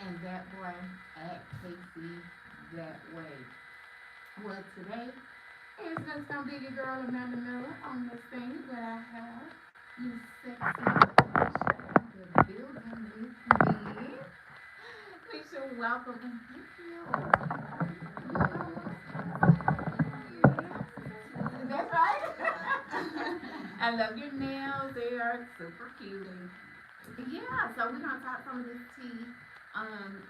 and that boy at KC that way. Well, today it's just gonna be your girl Amanda Miller on this thing that I have. You sexy Misha in the building with me. Misha, welcome and thank you. That's right. I love your nails. They are super cute. Yeah, so we're gonna talk some of this tea.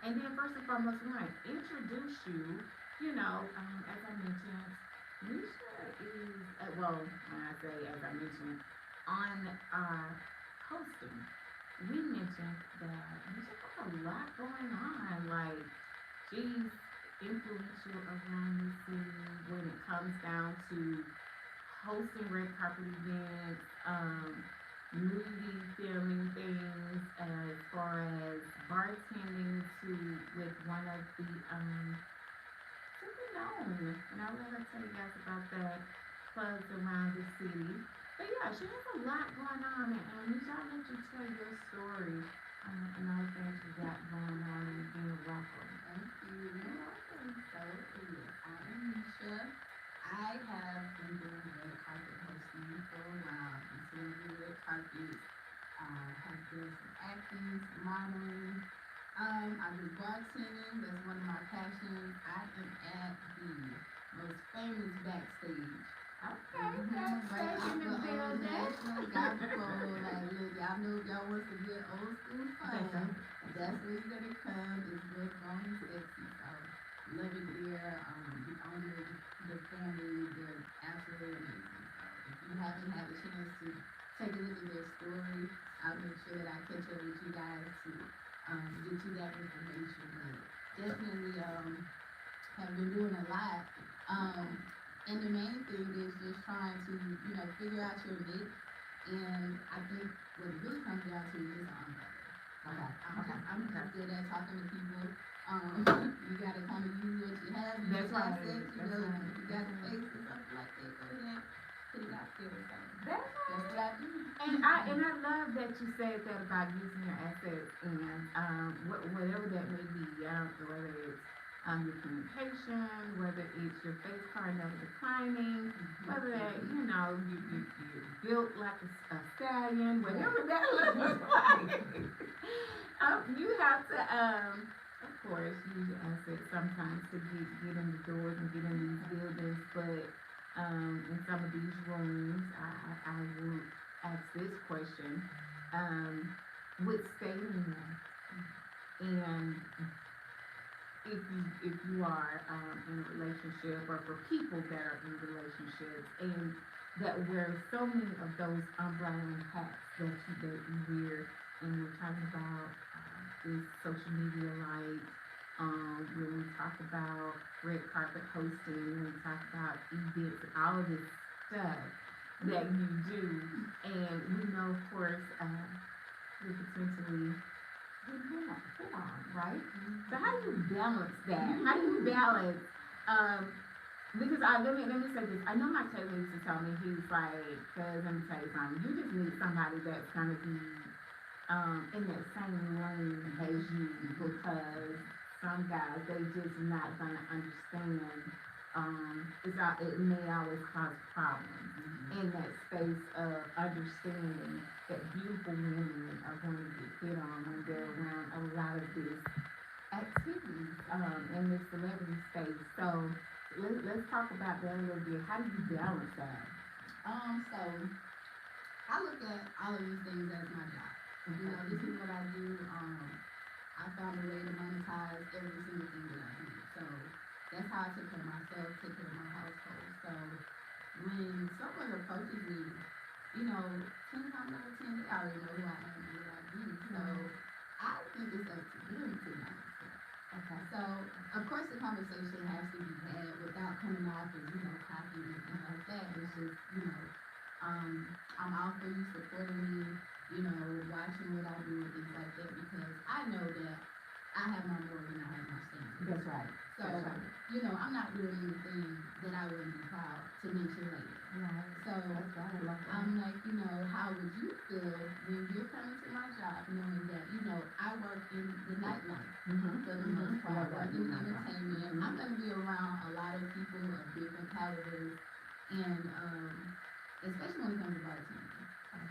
And then first and foremost, we're gonna introduce you. As I mentioned, Misha is well. When I say as I mentioned, on hosting, we mentioned that Misha has a lot going on. Like she's influential around the city when it comes down to hosting red carpet events, movie filming things, as far as bartending to with one of the super known, and I'll let her tell you guys about that clubs around the city. But yeah, she has a lot going on, and we try to let you tell your story and all the things you got going on, and you're welcome. Thank you. You're welcome. So, yes, I am Misha. I have been doing red carpet hosting for a while. I've been doing red carpets. Have done some acting, some modeling. I do bartending. That's one of my passions. I am at the most famous backstage. Okay, Right backstage off in the the old building. National Gospel. Like, look, y'all know if y'all want to get old school fun. That's where you're gonna come. It's real grown and sexy. So love it there. The owner, the family, they're absolutely amazing. So if you haven't had a chance to take a look at their story, I'll make sure that I catch up with you guys to get you that information. But definitely have been doing a lot. And the main thing is just trying to, figure out your niche. And I think what it really comes down to is umbrella. I'm just good at talking to people. You gotta kind of use what you have. That's right. Assets, if you got a face or something like that, go ahead, put it out there. So That's that's what I do. And I love that you said that about using your assets and whatever that may be. Whether it's your communication, whether it's your face card never declining, whether you built like a stallion, whatever that looks like. You have to of course use your assets sometimes to get in the doors and get in these buildings, but in some of these rooms, I will ask this question: with staying there, and if you are in a relationship, or for people that are in relationships, and that wear so many of those umbrella hats that you wear, and we're talking about this social media life. When we talk about red carpet hosting, when we talk about events and all of this stuff that you do, and we know, of course, we potentially put on, right? So how do you balance that? How do you balance? Because let me say this. I know my Taylor used to tell me, he was like, "Cause let me tell you something. You just need somebody that's gonna be in that same lane as you, because some guys, they just not gonna understand. It may always cause problems in that space of understanding that beautiful women are going to get hit on when they're around a lot of this activities in this celebrity space. So let's talk about that a little bit. How do you balance that? So I look at all of these things as my job. This is what I do. I found a way to monetize every single thing that I do. So that's how I take care of myself, take care of my household. So when someone approaches me, 10 times out of 10, they already know who I am and what I do. So I think it's up to them to balance it. Okay. So of course the conversation has to be had without coming off as, cocky and anything like that. It's just, I'm all for you supporting me, watching what I do and things like that, because I know that I have my morals and I have my standards. That's right. So, I'm not doing anything that I wouldn't be proud to mention later. Right. So That's right. I like that. I'm like, how would you feel when you're coming to my job knowing that, I work in the nightlife for the most part, work in entertainment. I'm gonna be around a lot of people of different calibers and especially when it comes to bartending.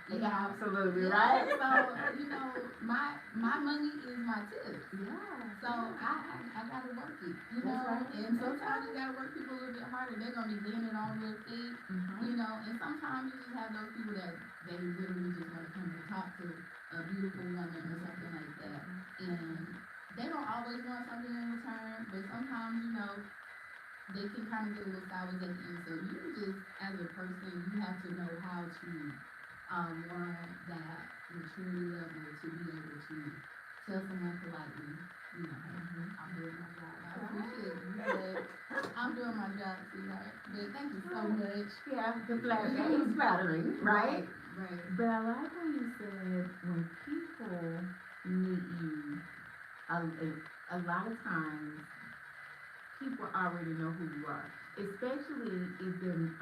Yeah, absolutely, Yeah, right? so, my money is my tips. Yeah. So I gotta work it, That's right. and sometimes you gotta work people a little bit harder. They're gonna be leaning on their feet, and sometimes you just have those people that they literally just wanna come and talk to a beautiful woman or something like that. And they don't always want something in return, but sometimes, they can kind of get a little sour at the end. So you just, as a person, you have to know how to learn that maturity level to be able to tell someone politely, hey, I'm doing my job. I appreciate you, but I'm doing my job, sweetheart. But thank you so much. Yeah, the flattering. It's flattering, right? Right. But I like how you said when people meet you, a lot of times people already know who you are, especially if they're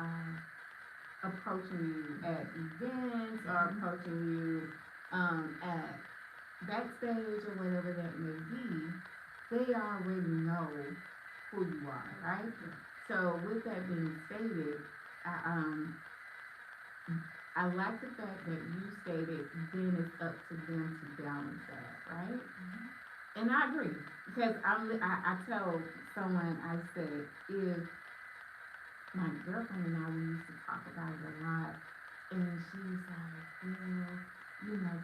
approaching you at events or approaching you at backstage or whatever that may be. They already know who you are, right? So with that being stated, I, I like the fact that you stated then it's up to them to balance that, right? And I agree because I tell someone, I said, if my girlfriend and I, we used to talk about it a lot, and she was like, well,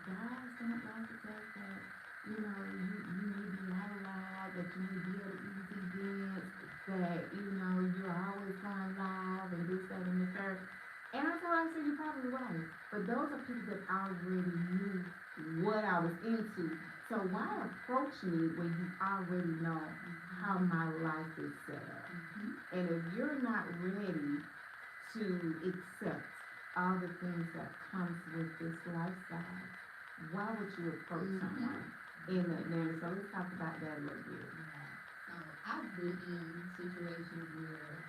guys don't like the fact that, you may be out loud, that you may be at easy events, that, you're always going live and this, that, and the third. And I told her, I said, you're probably right. But those are people that already knew what I was into. So why approach me when you already know how my life is set up? And if you're not ready to accept all the things that comes with this lifestyle, why would you approach someone in that manner? So let's talk about that a little bit. So I've been in situations where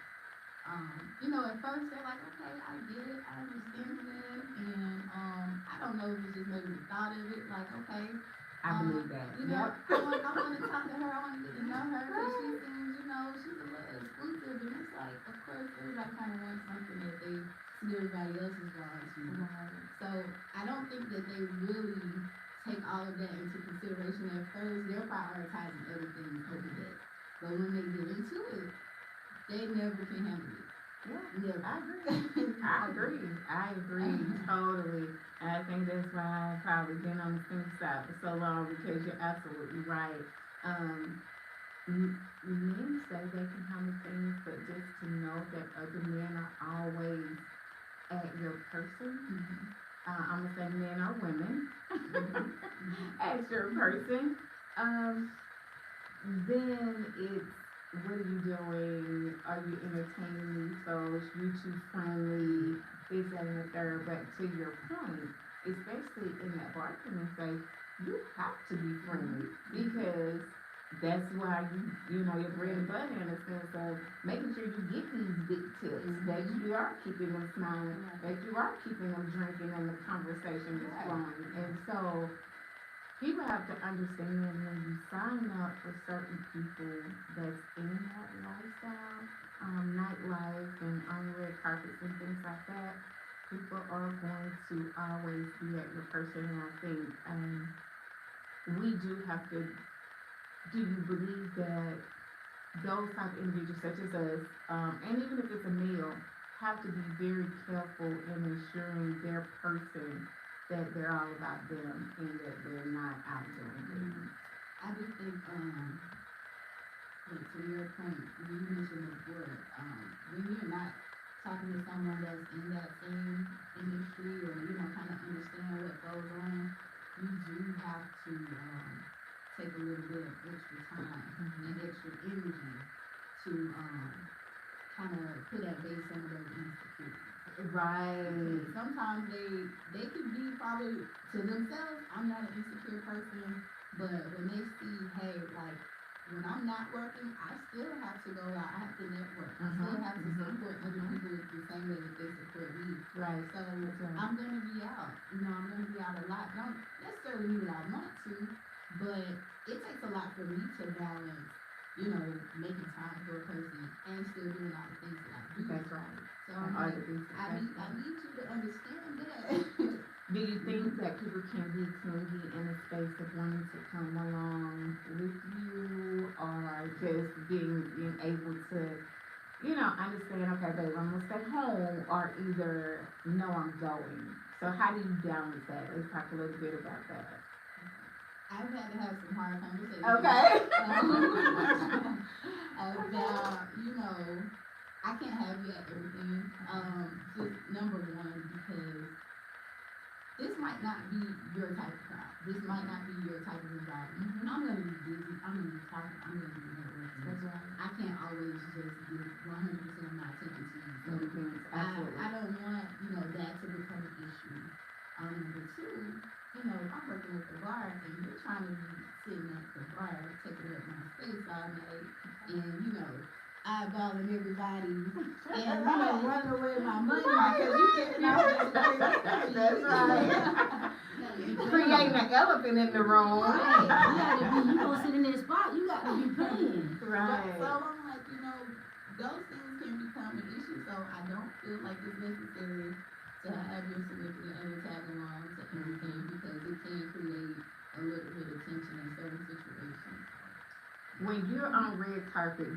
at first they're like, okay, I get it, I understand it, and I don't know if it's just maybe the thought of it, like, okay, I believe that. I want to talk to her, I want to get to know her, but she seems, she's a little exclusive, and it's like, of course, everybody kind of wants something that they see everybody else is drawn to. Right. So I don't think that they really take all of that into consideration at first. They're prioritizing other things over that. But when they get into it, they never can handle it. Yeah, I agree totally. And I think that's why I've probably been on the fence side for so long, because you're absolutely right. Men say they can handle things, but just to know that other men are always at your person. I'm gonna say men or women at your person. Then it's, what are you doing? Are you entertaining these folks? You too friendly? This, that, and the third. But to your point, especially in that bartending phase, you have to be friendly because that's why your bread and butter, in a sense of making sure you get these big tips, that you are keeping them smiling, that you are keeping them drinking and the conversation is flowing. And so people have to understand when you sign up for certain people that's in that lifestyle, nightlife and on red carpets and things like that, people are going to always be at your person. And I think we do have to, do you believe that those type of individuals such as us, and even if it's a male, have to be very careful in ensuring their person, that they're all about them and that they're not out doing things. I just think, to your point, you mentioned before, when you're not talking to someone that's in that same industry or, kind of understand what goes on, you do have to take a little bit of extra time and extra energy to kind of put at bay some of those insecurities. Right. Sometimes they could be probably to themselves, I'm not an insecure person, but when they see, hey, like, when I'm not not working, I still have to go out. I have to network. I still have to support other people the same way that they support me. Right. So I'm gonna be out. I'm gonna be out a lot. Don't necessarily mean that I want to, but it takes a lot for me to balance, making time for a person and still doing all the things that I do. That's right. So I'm like, I need you to understand that. Do you think that people can be clingy in a space of wanting to come along with you, or just being able to, understand, okay, babe, I'm gonna stay home, or either, no, I'm going. So how do you balance that? Let's talk a little bit about that. I've had to have some hard conversations. Okay. About, I can't have you at everything. Just number one, because this might not be your type of crowd. This might not be your type of environment. I'm gonna be busy. I'm gonna be talking. I'm gonna be networking. That's right. I can't always just give 100% of my attention to you. So Absolutely. I don't want, that to become an issue. Number two, if I'm working with the bar and you're trying to be sitting at the bar, taking up my space all night, and eyeballing everybody, and running away with my money because you getting out of that. That's right. Creating an elephant in the room. Right. You gotta be, you gonna sit in that spot, you gotta be paying. Right. So I'm like, those things can become an issue, so I don't feel like it's necessary to have your significant other tag along to everything, because it can create a little bit of tension in certain situations. When you're on red carpet,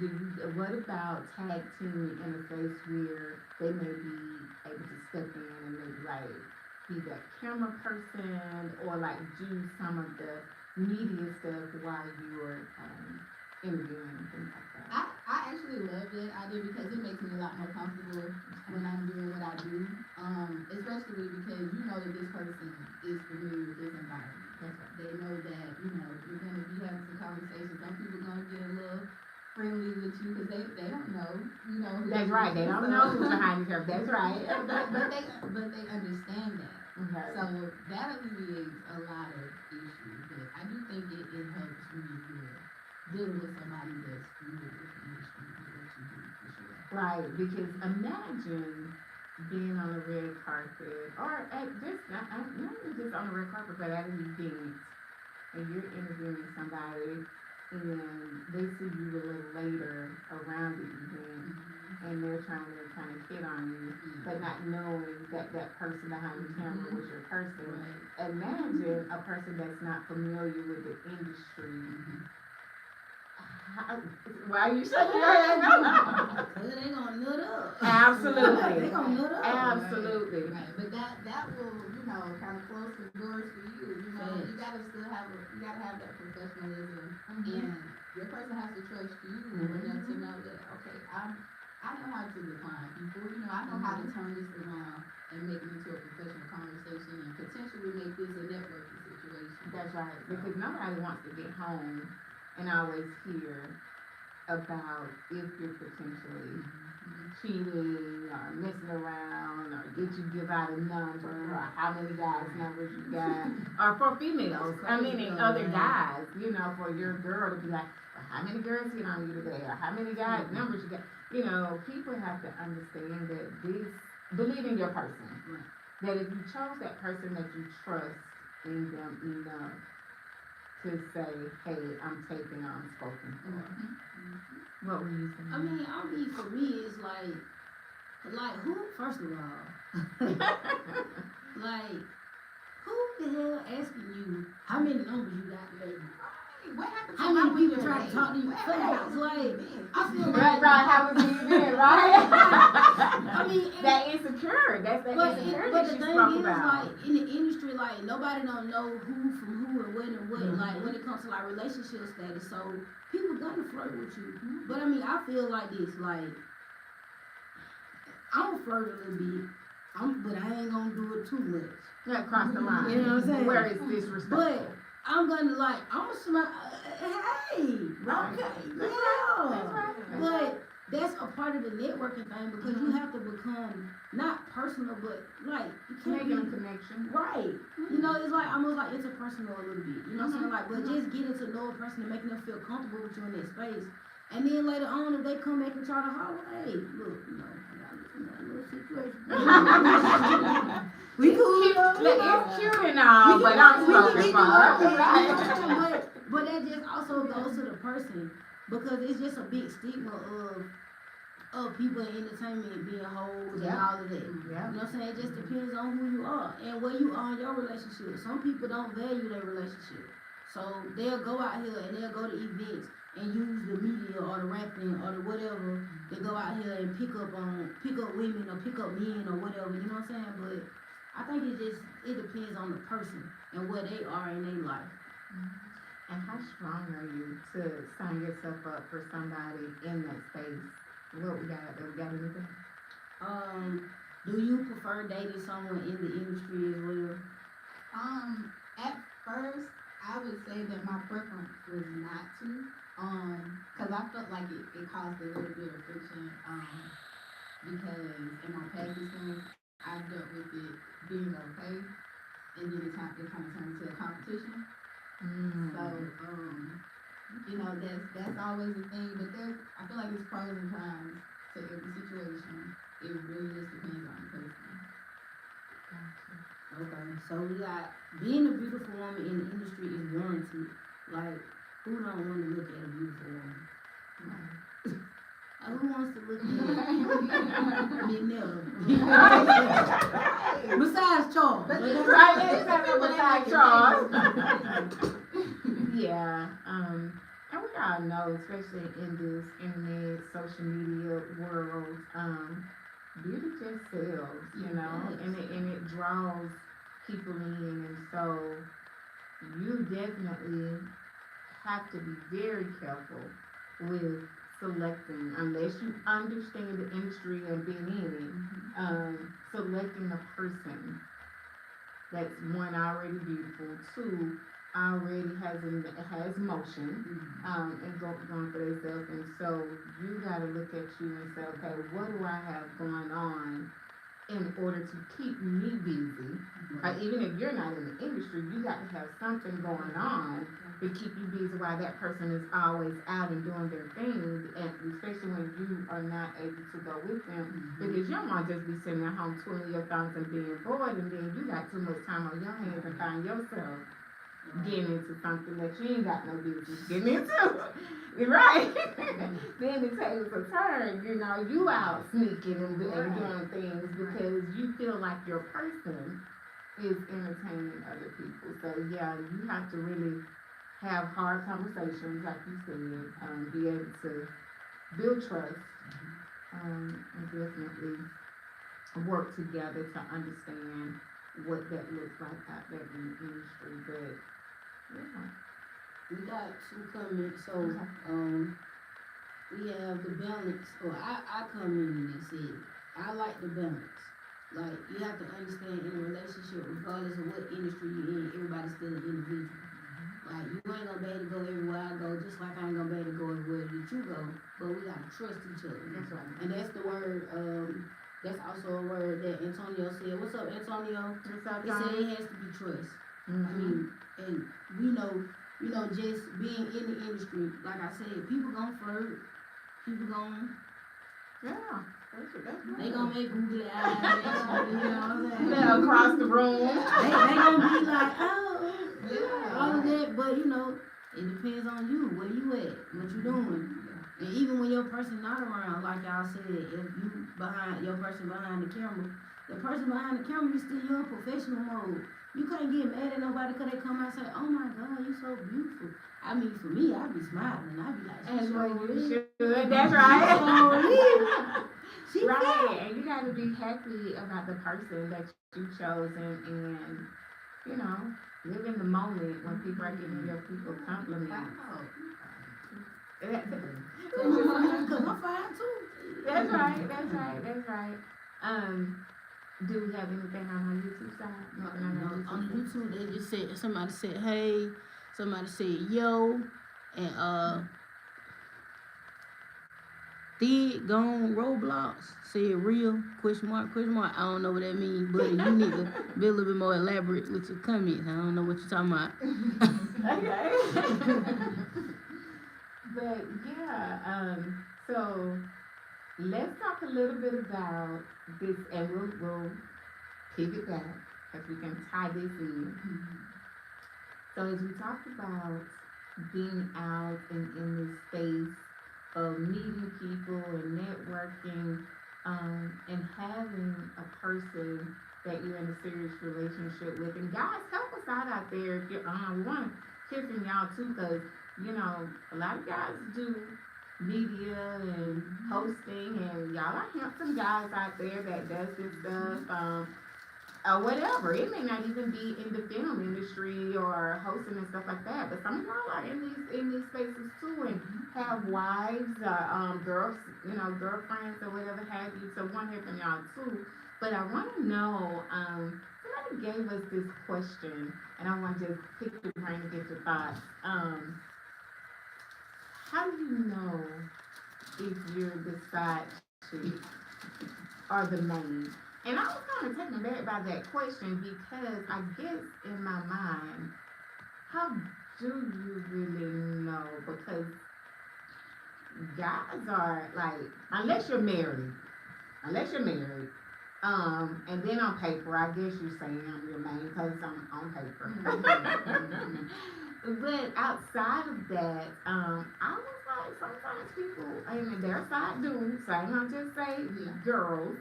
what about tag teaming in a space where they may be able to step in and maybe be that camera person, or do some of the media stuff while you're interviewing and things like that? I actually love that idea because it makes me a lot more comfortable when I'm doing what I do, especially because that this person is familiar with this environment. They know that, you're going to be having some conversations. Some people are going to get a little friendly with you because they don't know, That's right. They don't know who's behind the curve. That's right. but they understand that. Okay. So that alleviates a lot of issues. But I do think it helps when you're dealing with somebody that's familiar with the industry and what you do, for sure. Right, because imagine being on the red carpet, or not even just on the red carpet, but at an event, and you're interviewing somebody, and they see you a little later around the event, and they're trying to kind of hit on you, but not knowing that that person behind the camera was your person. Right. Imagine a person that's not familiar with the industry. Why are you shaking your head? They gonna nut up. Absolutely. They gonna nut up. Absolutely. Right. But that will, kind of close the doors for you. You gotta still have that professionalism, and your person has to trust you enough to know that, okay, I know how to decline people. I know how to turn this around and make it into a professional conversation and potentially make this a networking situation. That's right. Because nobody wants to get home and always hear about if you're potentially cheating or messing around, or did you give out a number, or how many guys' numbers you got, or for females, other guys, for your girl to be like, well, how many girls hit on you today, or how many guys' numbers you got. People have to understand that believe in your person. That if you chose that person, that you trust in them enough to say, hey, I'm taking on spoken for. What were you saying? For me, it's like who, first of all, who the hell asking you how many numbers you got lately? What happened to how many people try to talk to you fast? I feel like how was you been, right? that insecure. That's that but insecurity but the she thing spoke is, about. in the industry, nobody don't know who from who and when and what. When it comes to relationship status, so people gonna flirt with you. But I feel like this, I'm flirt a little bit, but I ain't gonna do it too much. Not cross the line. You know what I'm saying? Where it's disrespectful. But I'm gonna smile. Hey, Right. okay, That's yeah. right. But that's a part of the networking thing because you have to become not personal, but like you can't Making a be connection. right. You know, it's like almost like interpersonal a little bit. You know what I'm saying? Like, but just getting to know a person and making them feel comfortable with you in that space. And then later on, if they come back and try to holler, hey, look, you know, I got a little situation. We cool. It's cute and all, but I'm spoken for. But that just also goes to the person because it's just a big stigma of people in entertainment being hoes and all of that. Yeah. You know what I'm saying? It just depends on who you are and where you are in your relationship. Some people don't value their relationship. So they'll go out here and they'll go to events and use the media or the rapping or the whatever to go out here and pick up women or pick up men or whatever, you know what I'm saying? But I think it depends on the person and where they are in their life. And how strong are you to sign yourself up for somebody in that space? What we got anything? Do you prefer dating someone in the industry as well? At first, I would say that my preference was not to, cause I felt like it caused a little bit of friction, because in my past experience, I dealt with it being okay, and then it kind of turned into a competition. So, you know, that's always a thing, but I feel like there's pros and cons to every situation. It really just depends on the person. Okay, so we got being a beautiful woman in the industry is warranted. Like, who don't want to look at a beautiful woman? Who wants to look at me? Never. Besides Charles. Besides Charles. Yeah, and we all know, especially in this internet, social media world, beauty just sells, you know, and it draws people in, and so you definitely have to be very careful with selecting, unless you understand the industry and been in it, selecting a person that's one, already beautiful, two, already has motion, and going for themselves, and so you gotta look at you and say, okay, what do I have going on in order to keep me busy? Even if you're not in the industry, you got to have something going on to keep you busy while that person is always out and doing their things, and especially when you are not able to go with them, because you don't want to just be sitting at home twiddling your thumbs and being bored, and then you got too much time on your hands and find yourself getting into something that you ain't got no business getting into. Right? Then the tables a turn, you know, you out sneaking and doing things because you feel like your person is entertaining other people. So yeah, you have to really have hard conversations, like you said, be able to build trust, and definitely work together to understand what that looks like out there in the industry. But yeah. We got some comments, so we have the balance, or I come in and say, I like the balance. Like, you have to understand in a relationship, regardless of what industry you're in, everybody's still an individual. Like, you ain't gonna be able to go everywhere I go, just like I ain't gonna be able to go everywhere that you go, but we gotta trust each other. That's right. And that's the word, that's also a word that Antonio said. What's up, Antonio? What's up, He said it has to be trust. I mean, and we know, you know, just being in the industry, like I said, people gon' flirt, people gon', they gon' make googly eyes, you know what I'm saying? They're across the room. They gonna be like, oh, all of that, but you know, it depends on you, where you at, what you doing. And even when your person not around, like y'all said, if you your person behind the camera, the person behind the camera, you still in professional mode. You can't get mad at nobody because they come out and say, oh my God, you so beautiful. I mean, for me, I be smiling. I be like, And so you should. That's right. She right. And you gotta be happy about the person that you chose, and you know, live in the moment when people are giving your people compliments. Because I'm fine too. That's right. Do we have anything on our YouTube side? Nothing on YouTube, they just said, somebody said, hey, somebody said, yo, and Dead, gone, Roblox, said real, question mark, question mark. I don't know what that means, but you need to be a little bit more elaborate with your comments. I don't know what you're talking about. Okay. But yeah, so let's talk a little bit about this, and we'll pivot back as we can tie this in. So as we talked about being out and in this space of meeting people and networking, and having a person that you're in a serious relationship with, and guys, help us out there if you're we want to hear from y'all too, because you know, a lot of guys do media and hosting, and y'all are handsome guys out there that does this stuff, or whatever. It may not even be in the film industry or hosting and stuff like that, but some of y'all are in these spaces too, and have wives, girls, girlfriends or whatever have you. So want to hear from y'all too. But I want to know, somebody gave us this question, and I want to just pick your brain and get your thoughts. How do you know if you're the side chick or the main? And I was kind of taken aback by that question, because I guess in my mind, how do you really know? Because guys are like, unless you're married, and then on paper, I guess you're saying I'm your main because I'm on paper. But outside of that, I was like, sometimes people, and their side dudes, so I'm gonna just say girls.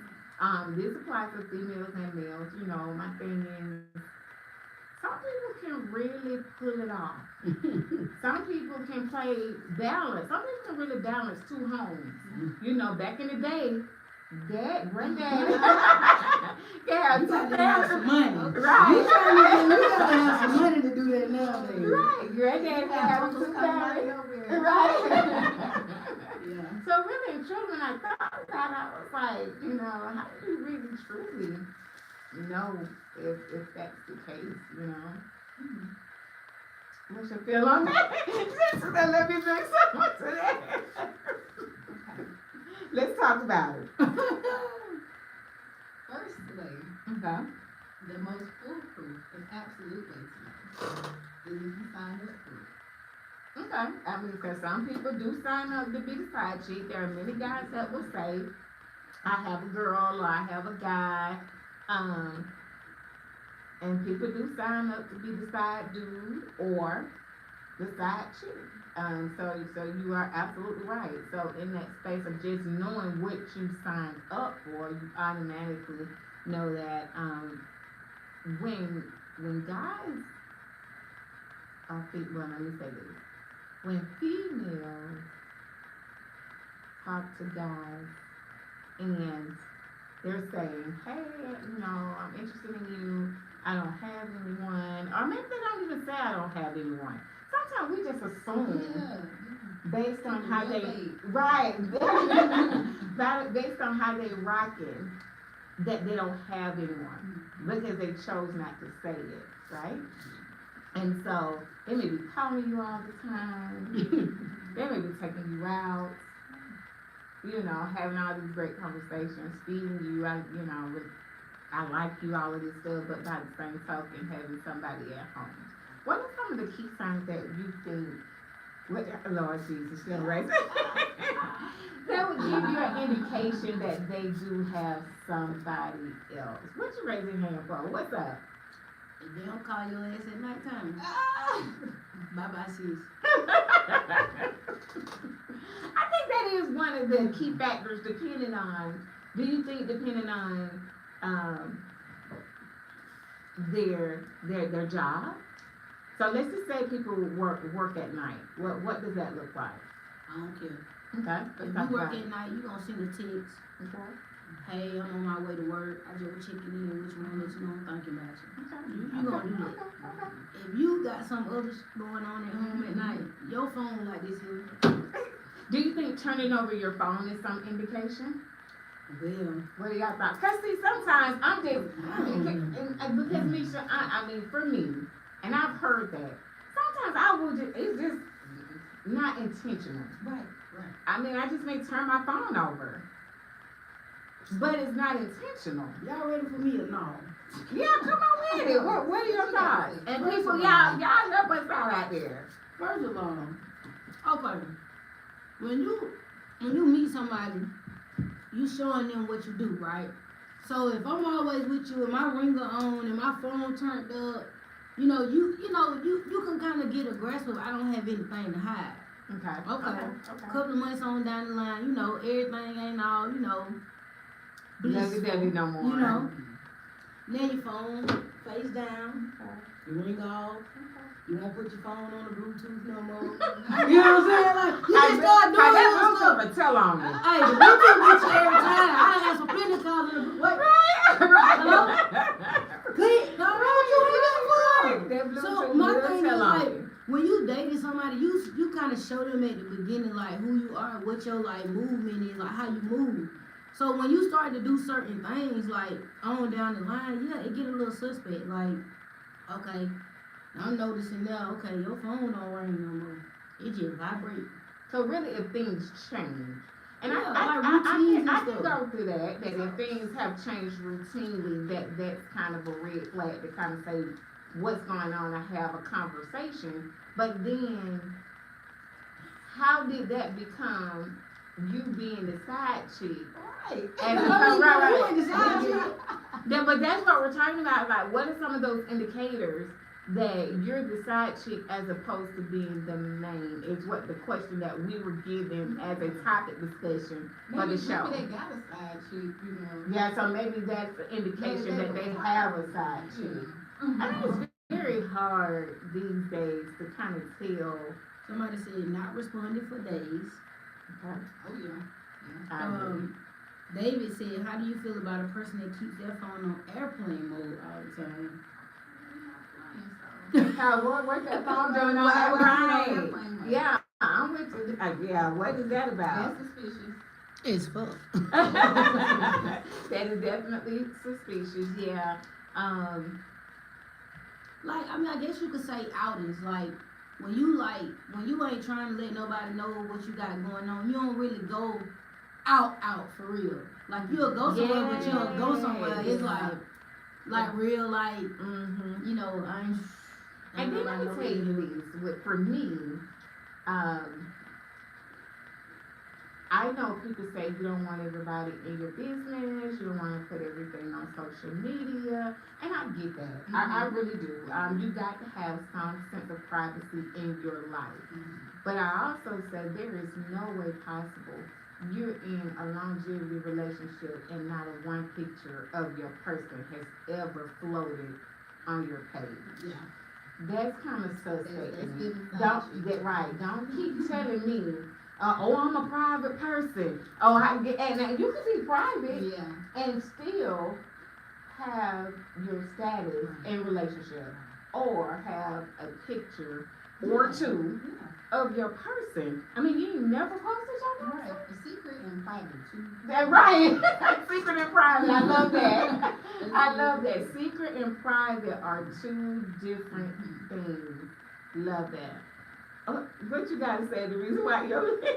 This applies to females and males. You know, my thing is, some people can really pull it off. Some people can play balance. Some people can really balance two homes. You know, back in the day, granddad, yeah, You got to have some money. right? You gotta have some money to do that nowadays. Right, granddad had two families, right? Yeah. So really and truly, when I thought about it, I was like, you know, how do you really truly know if that's the case, you know? What's your feel on that? Just let me bring someone to that. Let's talk about it. Firstly, Okay. the most foolproof is absolutely to know is if you sign up for it. Okay. I mean, because some people do sign up to be the side chick. There are many guys that will say, I have a girl or I have a guy. And people do sign up to be the side dude or the side chick. So you are absolutely right. So in that space of just knowing what you signed up for, you automatically know that when guys well, let me say this. When females talk to guys and they're saying, hey, you know, I'm interested in you, I don't have anyone, or maybe they don't even say I don't have anyone. Sometimes we just assume based on how they, right, based on how they rocking, that they don't have anyone because they chose not to say it, right? And so they may be calling you all the time. They may be taking you out, you know, having all these great conversations, feeding you, with I like you, all of this stuff, but by the same token, having somebody at home. What are some of the key signs that you think, Lord Jesus, you're gonna raise that would give you an indication that they do have somebody else? What you raising your hand for? What's up? If they don't call your ass at nighttime, bye-bye, sis. I think that is one of the key factors depending on, depending on their job? So let's just say people work at night. What does that look like? I don't care. Okay. If you work at night, you gonna send a text. Okay. Hey, I'm on my way to work. I just checking in with you and let you know I'm thinking about you. Okay. You gonna do that. Okay. If you got some other going on at home at night, your phone like this here. Do you think turning over your phone is some indication? Well, What do y'all thought? Cause see, sometimes I'm just, because Misha, I mean, for me, and I've heard that, sometimes I will just, it's just, not intentional. Right. I mean, I just may turn my phone over, but it's not intentional. Y'all ready for me or no? Yeah, come on with it. What are your thoughts? And people, y'all help us out there. First of all, okay, when you meet somebody, you showing them what you do, right? So if I'm always with you and my ringer on and my phone turned up, you can kind of get aggressive. I don't have anything to hide. Okay. Couple of months on down the line, everything ain't all, Lovey-dovey no more. Lay your phone face down, you ring off. You won't put your phone on the Bluetooth no more. You know what I'm saying? Like, you just start doing that stuff. But tell on me. Hey, the Bluetooth gets you every time. I got some plenty calls in the wait. Right. Hello? Click. No, what you ain't got for? So my thing is like, when you dating somebody, you kind of show them at the beginning like who you are, what your like movement is, like how you move. So when you start to do certain things like on down the line, yeah, it get a little suspect. Like, okay. I'm noticing now, okay, your phone don't ring no more. It just vibrate. So really, if things change, and Yeah, I can go through that if things have changed routinely, that's kind of a red flag to kind of say what's going on. I have a conversation, but then how did that become you being the side chick? Right. Right. Yeah, but that's what we're talking about. Like, what are some of those indicators that you're the side chick as opposed to being the main? Is what the question that we were given as a topic discussion for the show. Maybe they got a side chick, Yeah, so maybe that's the indication that they have a side chick. I think it's very hard these days to kind of tell. Somebody said not responding for days. Okay. Oh yeah. David said, how do you feel about a person that keeps their phone on airplane mode all the time? What's that phone doing on airplane? Yeah, I'm with you. Yeah, what is that about? That's suspicious. It's fuck. That is definitely suspicious. Yeah. Like, I mean, I guess you could say outings. Like when you ain't trying to let nobody know what you got going on, you don't really go out for real. Like you'll go somewhere, but you'll go somewhere. It's like real, like I ain't. And then let me tell you this, for me, I know people say you don't want everybody in your business, you don't want to put everything on social media, and I get that. I really do. You got to have some sense of privacy in your life. But I also said there is no way possible you're in a longevity relationship and not a one picture of your person has ever floated on your page. Yeah. That's kind of suspect. Don't keep telling me, I'm a private person. And you can be private and still have your status in relationship or have a picture or two of your person. I mean, you never posted your person. Right. Secret and private too. That's right. Secret and private. I love that. I love that. Secret and private are two different things. Love that. What you gotta say? The reason why you're but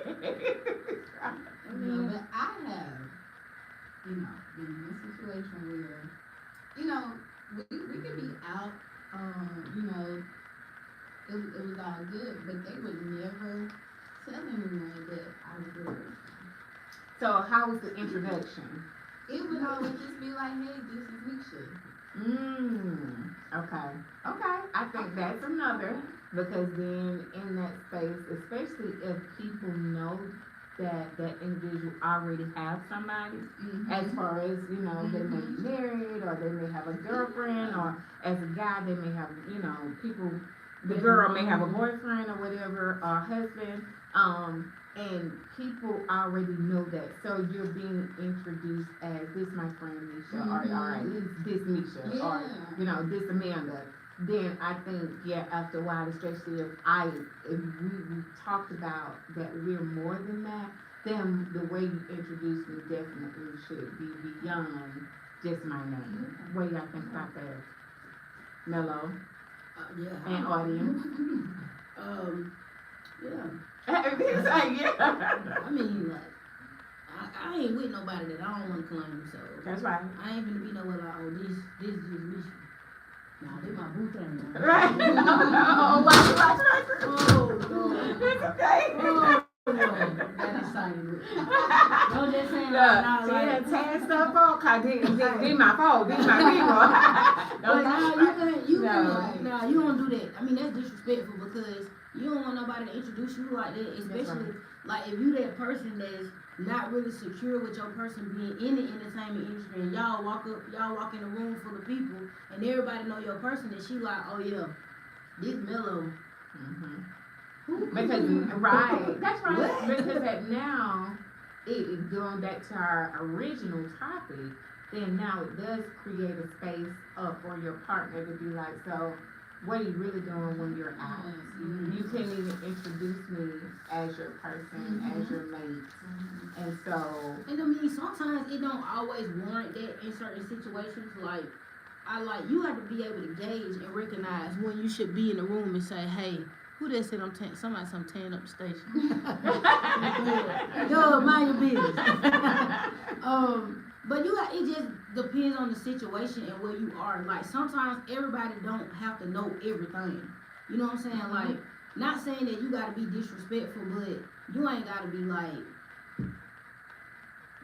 I have, been in a situation where, we could be out, it was all good, but they would never tell anyone that I was with her. So how was the introduction? It would always just be like, hey, this is Misha. Okay. I think that's another, because then in that space, especially if people know that that individual already have somebody, as far as, they may be married, or they may have a girlfriend, or as a guy, they may have, people, the girl may have a boyfriend or whatever, or husband, and people already know that. So you're being introduced as this my friend Misha, or at least this Misha, or, this Amanda. Then I think, after a while, especially if we talked about that we're more than that, then the way you introduce me definitely should be beyond just my name. What do y'all think about that? Mello? And audience? He's like, yeah. I mean, like, I ain't with nobody that I don't want to claim, so. That's right. I ain't gonna be nowhere like, oh, this is Misha. Nah, this my boo thing. Right. Oh, watch. Oh, Lord. It's okay. Oh, Lord. That excited me. No, just saying, Look, nah, she like. had tear stuff up, cause this my fault, this my people. But you No. don't do that. I mean, that's disrespectful because you don't want nobody to introduce you like that, especially like if you that person that's not really secure with your person being in the entertainment industry and y'all walk in a room full of people and everybody know your person and she like, oh yeah, this mellow. Because right, that's right. What? Because that now, it going back to our original topic, then now it does create a space for your partner to be like, so what are you really doing when you're out? You can't even introduce me as your person, as your mate, and so. And I mean, sometimes it don't always warrant that in certain situations. Like, you have to be able to gauge and recognize when you should be in the room and say, hey, who that said I'm tearing up the station? Yo, mind your business. But it just depends on the situation and where you are. Like, sometimes everybody don't have to know everything. You know what I'm saying? Like, not saying that you gotta be disrespectful, but you ain't gotta be like,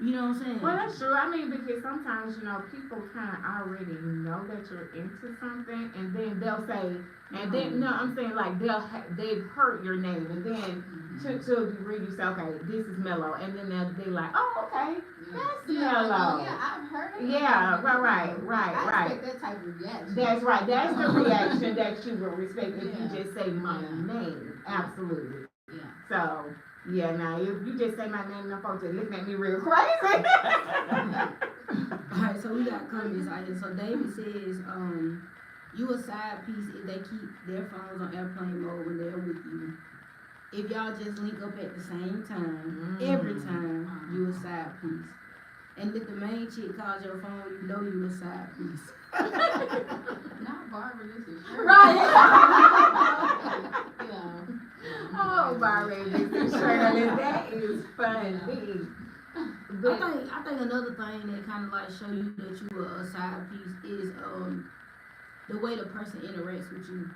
you know what I'm saying? Well, that's true. I mean, because sometimes, people kind of already know that you're into something, and then they'll say, and then, no, I'm saying, like, they've heard your name, and then to a degree you say, okay, this is Mellow, and then they're like, oh, okay, that's Mellow. Yeah, I've heard of it. Yeah, right. I expect that type of reaction. That's right. That's the reaction that you will respect if you just say my name. Absolutely. Yeah. So, yeah, now if you just say my name, the folks are looking at me real crazy. Alright, so we got comments out here. So David says, you a side piece if they keep their phones on airplane mode when they're with you. If y'all just link up at the same time, every time, you a side piece. And if the main chick calls your phone, you know you a side piece. Not Barbara, this is true. Right. Yeah. Oh, Barbara, this is true. That is funny. But I think another thing that kind of like show you that you are a side piece is the way the person interacts with you.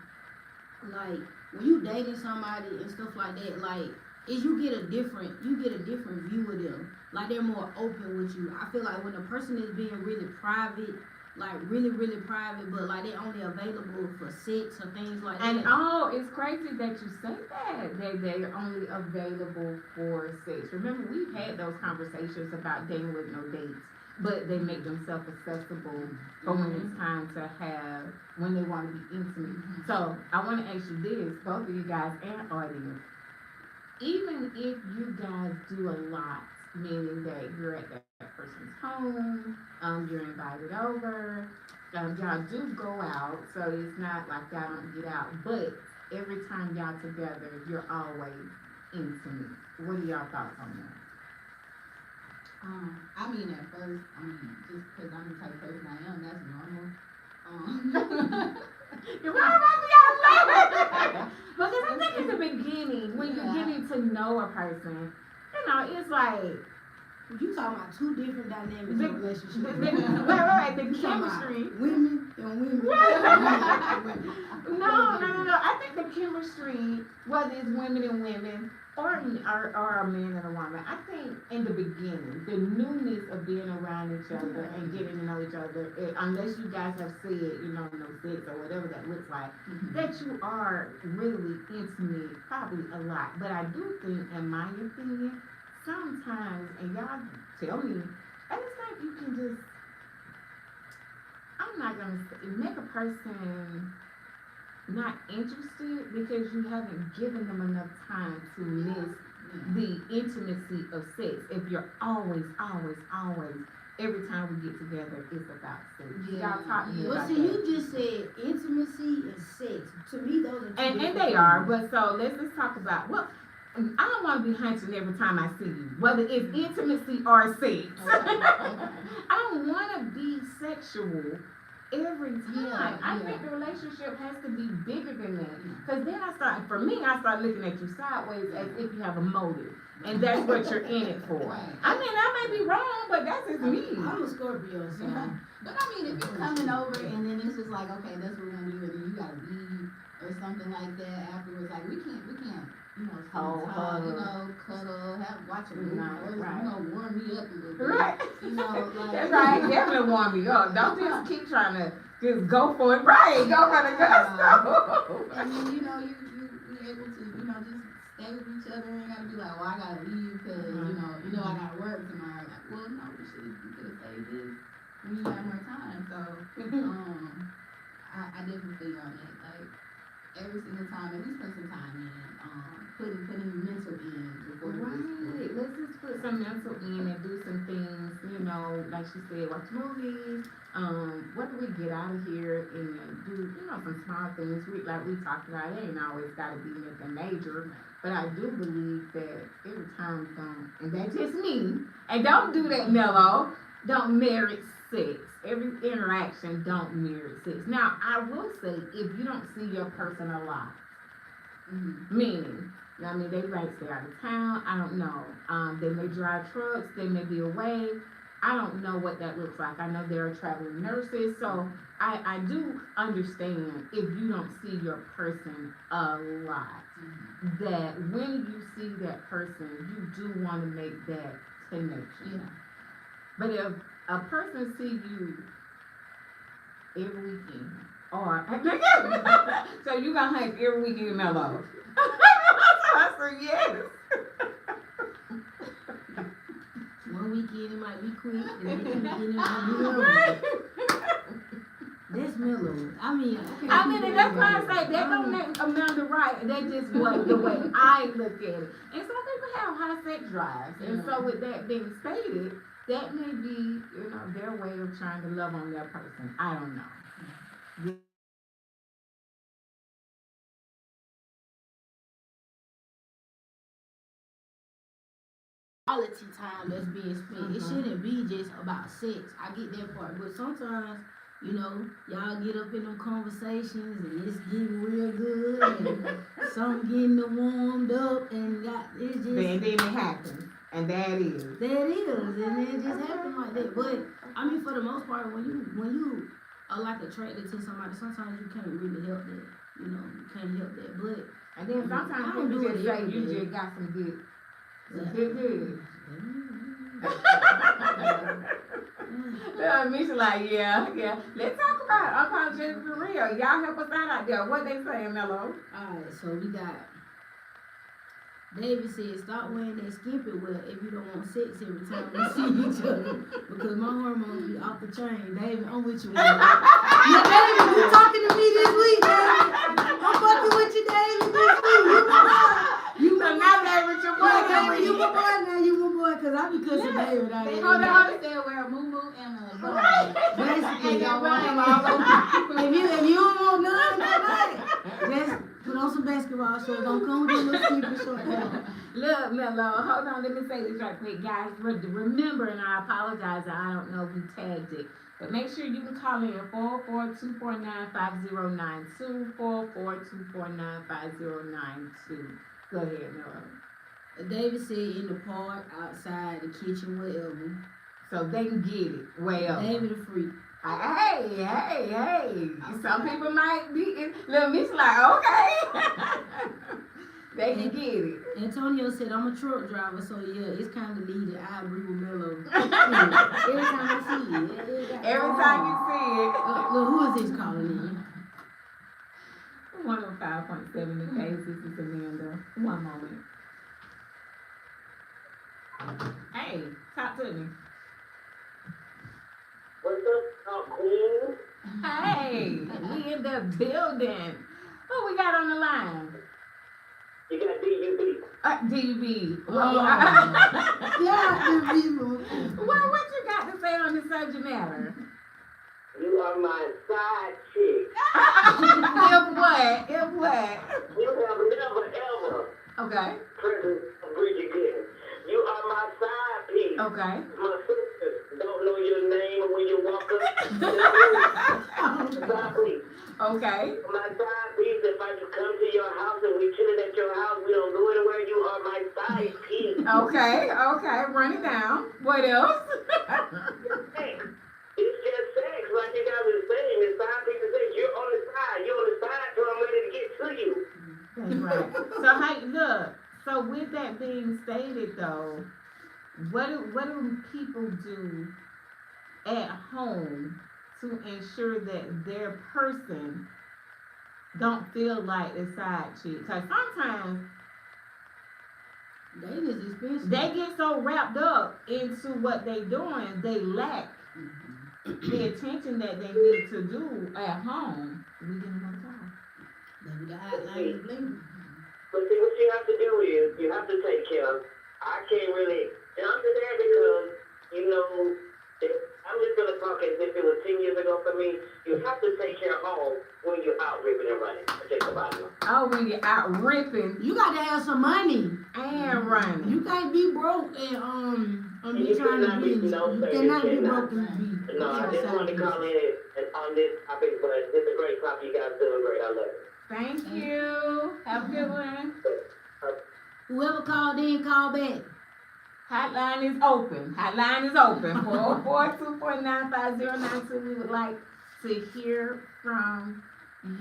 Like when you dating somebody and stuff like that, like you get a different view of them. Like they're more open with you. I feel like when a person is being really private, like really, really private, but like they're only available for sex or things like that. And it's crazy that you say that they're only available for sex. Remember, we've had those conversations about dating with no dates, but they make themselves accessible for when it's time to have, when they want to be intimate. So I want to ask you this, both of you guys and audience, even if you guys do a lot, meaning that you're at that person's home, you're invited over, y'all do go out, so it's not like y'all don't get out, but every time y'all together, you're always intimate. What are y'all thoughts on that? I mean, at first, just because I'm the type of person I am, that's normal. Why am I laughing? Because I think in the beginning, when you're getting to know a person, it's like, you talking about two different dynamics in a relationship. The chemistry. Women and women. No. I think the chemistry, whether it's women and women or a man and a woman, I think in the beginning, the newness of being around each other and getting to know each other, unless you guys have said, no sex or whatever that looks like, that you are really intimate, probably a lot. But I do think, in my opinion, sometimes, and y'all tell me, I just think you can just, I'm not going to make a person not interested because you haven't given them enough time to miss the intimacy of sex. If you're always, every time we get together, it's about sex. Y'all talk to me about that. You just said intimacy and sex. To me, those are two and they are, but so let's just talk about, I don't want to be hunching every time I see you, whether it's intimacy or sex. I don't want to be sexual every time. I think the relationship has to be bigger than that. Because then I start looking at you sideways as if you have a motive. And that's what you're in it for. Right. I mean, I may be wrong, but that's just me. I'm a Scorpio, so. But I mean, if you're coming over and then it's just like, okay, that's what we're gonna do, and then you gotta leave or something like that afterwards, like we can't, you know, talk, you know, cuddle, watch a movie, or, right. you know, warm me up a little bit. Right. You know, like. That's right. Definitely warm me up. Don't just keep trying to just go for it. Right. Go for the gusto. And then, you know, you able to, you know, just stay with each other and gotta be like, well, I gotta leave because, you know, I gotta work tomorrow. Like, well, no, you could have stayed this when you had more time. So, I definitely feel you on that. Like, every single time, at least put some time in, putting mental in before the Right. Let's just put some mental in and do some things, you know, like she said, watch movies, whether we get out of here and do, you know, some small things. Like we talked about, it ain't always got to be anything major. But I do believe that every time and that's just me, and don't do that, Mello, don't merit sex. Every interaction don't merit sex. Now, I will say, if you don't see your person a lot, meaning, I mean, they might stay out of town, I don't know. They may drive trucks, they may be away. I don't know what that looks like. I know there are traveling nurses, so I do understand if you don't see your person a lot, that when you see that person, you do want to make that connection. Yeah. But if a person see you every weekend, or so you gonna hunt every weekend, Mello. I said yes. One weekend it might be quick, the next weekend it might be long. That's mellow. I mean, and that's why I say that don't make Amanda right. That's just the way I look at it. And some people have high sex drives, and so with that being stated, that may be, you know, their way of trying to love on their person. I don't know. quality time that's being spent. It shouldn't be just about sex. I get that part, but sometimes, you know, y'all get up in them conversations and it's getting real good and some getting warmed up and it's just. Then it happens, and that is. And it just happens like that. But I mean, for the most part, when you are like attracted to somebody, sometimes you can't really help that. You know, you can't help that. But and then sometimes people just say you just got some good. Good. Misha like, yeah. Let's talk about unapologetic for real. Y'all help us out there. What they saying, Mello? Alright, so we got David said, stop wearing that skimpy wear if you don't want sex every time we see each other. Because my hormones be off the chain. David, I'm with you. Yeah, David, you talking to me this week, David. I'm fucking with you, David, this week. You so now that with your boy, David, you my boy now, you my boy, because I be cussing David out there. Hold on, they wear a moo-moo and a bun. Basically, And y'all if you don't want none that night, just put on some basketball shorts. Don't come with your little skimpy shorts. Look, Mello, hold on, let me say this right quick, guys. Remember, and I apologize, I don't know who tagged it, but make sure you can call in 442495092, 442495092. Go ahead, Mello. David said in the park, outside, the kitchen, wherever. So they can get it. Well, David a freak. Hey. Some people might be. Little Miss like, okay. They can get it. Antonio said, I'm a truck driver, so yeah, it's kind of needed. I agree with Mello. Every time I see it. Every time you see it. Look, who is this calling in? 105.7 the case. This is Amanda. One moment. Hey, talk to me. What's up, Queen? Hey, we in the building. Who we got on the line? You got DUB. DB. Yeah, Well, what you got to say on the subject matter? You are my side chick. If what? You have never ever Okay. present Bridget Good. You are my side piece. Okay. My sisters don't know your name when you walk up. Okay. My side piece, if I just come to your house and we chilling at your house, we don't go anywhere, you are my side piece. Okay. Run it down. What else? Sex. It's just sex, like you guys were saying. It's side piece of sex. You're on the side. You're on the side till I'm ready to get to you. That's right. So hey, look. So with that being stated, though, what do people do at home to ensure that their person don't feel like the side chick? Because sometimes Dating is expensive. they get so wrapped up into what they doing, they lack the attention that they need to do at home. We get another call. Baby, the hotline is blinking. But see, what you have to do is, you have to take care. I can't really jump to that because, I'm just going to talk as if it was 10 years ago for me. You have to take care of home when you're out ripping and running. Take the bottom. Oh, when you're out ripping You got to have some money. and running. You can't be broke and be you trying to cannot be. be, no, You sir, cannot you be cannot. broke and be. No, I just wanted to call in on this topic, but it's a great topic. You guys doing great. I love it. Thank you. Have a good one. Whoever called in, call back. Hotline is open. 404-249-5092. We would like to hear from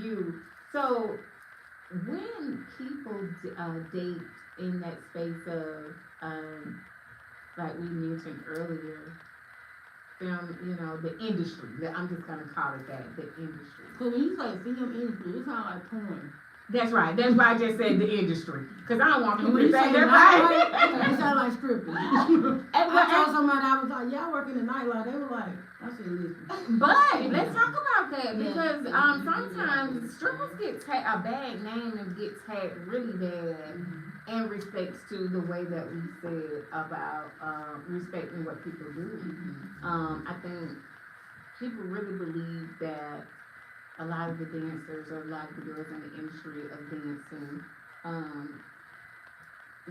you. So, when people date in that space of, like we mentioned earlier, film, the industry. I'm just gonna call it that, the industry. Cause when you say film industry, it sounds like porn. That's right. That's why I just said the industry. Because I don't want people When to you say say that nightlife, right. it sounds like stripping. And I told somebody, I was like, y'all work in the nightlife. They were like, I said, listen. But let's talk about that because Yeah. sometimes strippers get a bad name and get tagged really bad in respects to the way that we said about respecting what people do. I think people really believe that a lot of the dancers or a lot of the girls in the industry of dancing,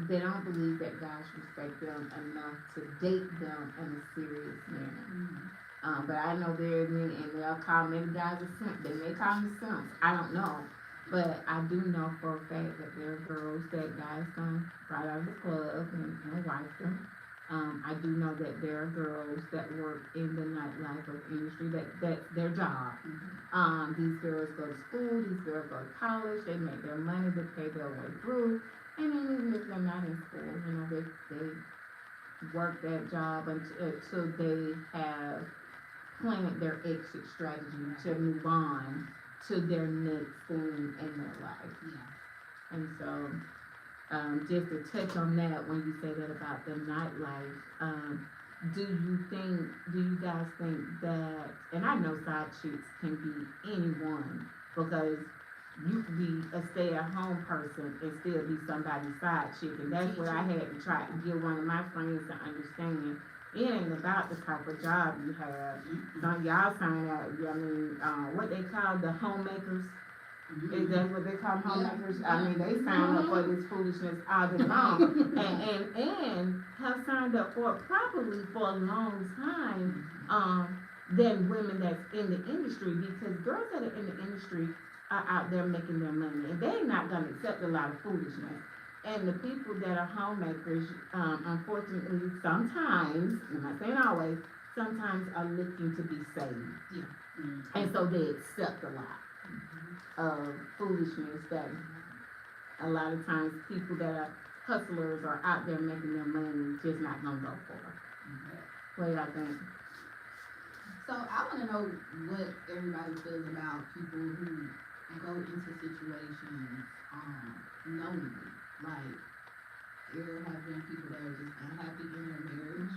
they don't believe that guys respect them enough to date them in a serious manner. But I know there are many, and they'll call many guys a simp. They may call them simps. I don't know. But I do know for a fact that there are girls that guys come right out of the club and wife them. I do know that there are girls that work in the nightlife of industry that's their job. These girls go to school, these girls go to college, they make their money, they pay their way through, and then even if they're not in school, they work that job until they have planned their exit strategy to move on to their next thing in their life. And so, just to touch on that, when you say that about the nightlife, do you guys think that, and I know side chicks can be anyone, because you can be a stay-at-home person and still be somebody's side chick, and that's what I had to try to get one of my friends to understand. It ain't about the type of job you have. Some y'all sign out, what they call the homemakers. Is that what they call homemakers? I mean, they sign up for this foolishness all day long, and have signed up for it probably for a long time, than women that's in the industry, because girls that are in the industry are out there making their money, and they're not gonna accept a lot of foolishness. And the people that are homemakers, unfortunately, sometimes, I'm not saying always, sometimes are looking to be saved. And so they accept a lot of foolishness that a lot of times people that are hustlers are out there making their money just not gonna go for. What do y'all think? So I want to know what everybody feels about people who go into situations knowingly. Like, there have been people that are just unhappy in their marriage,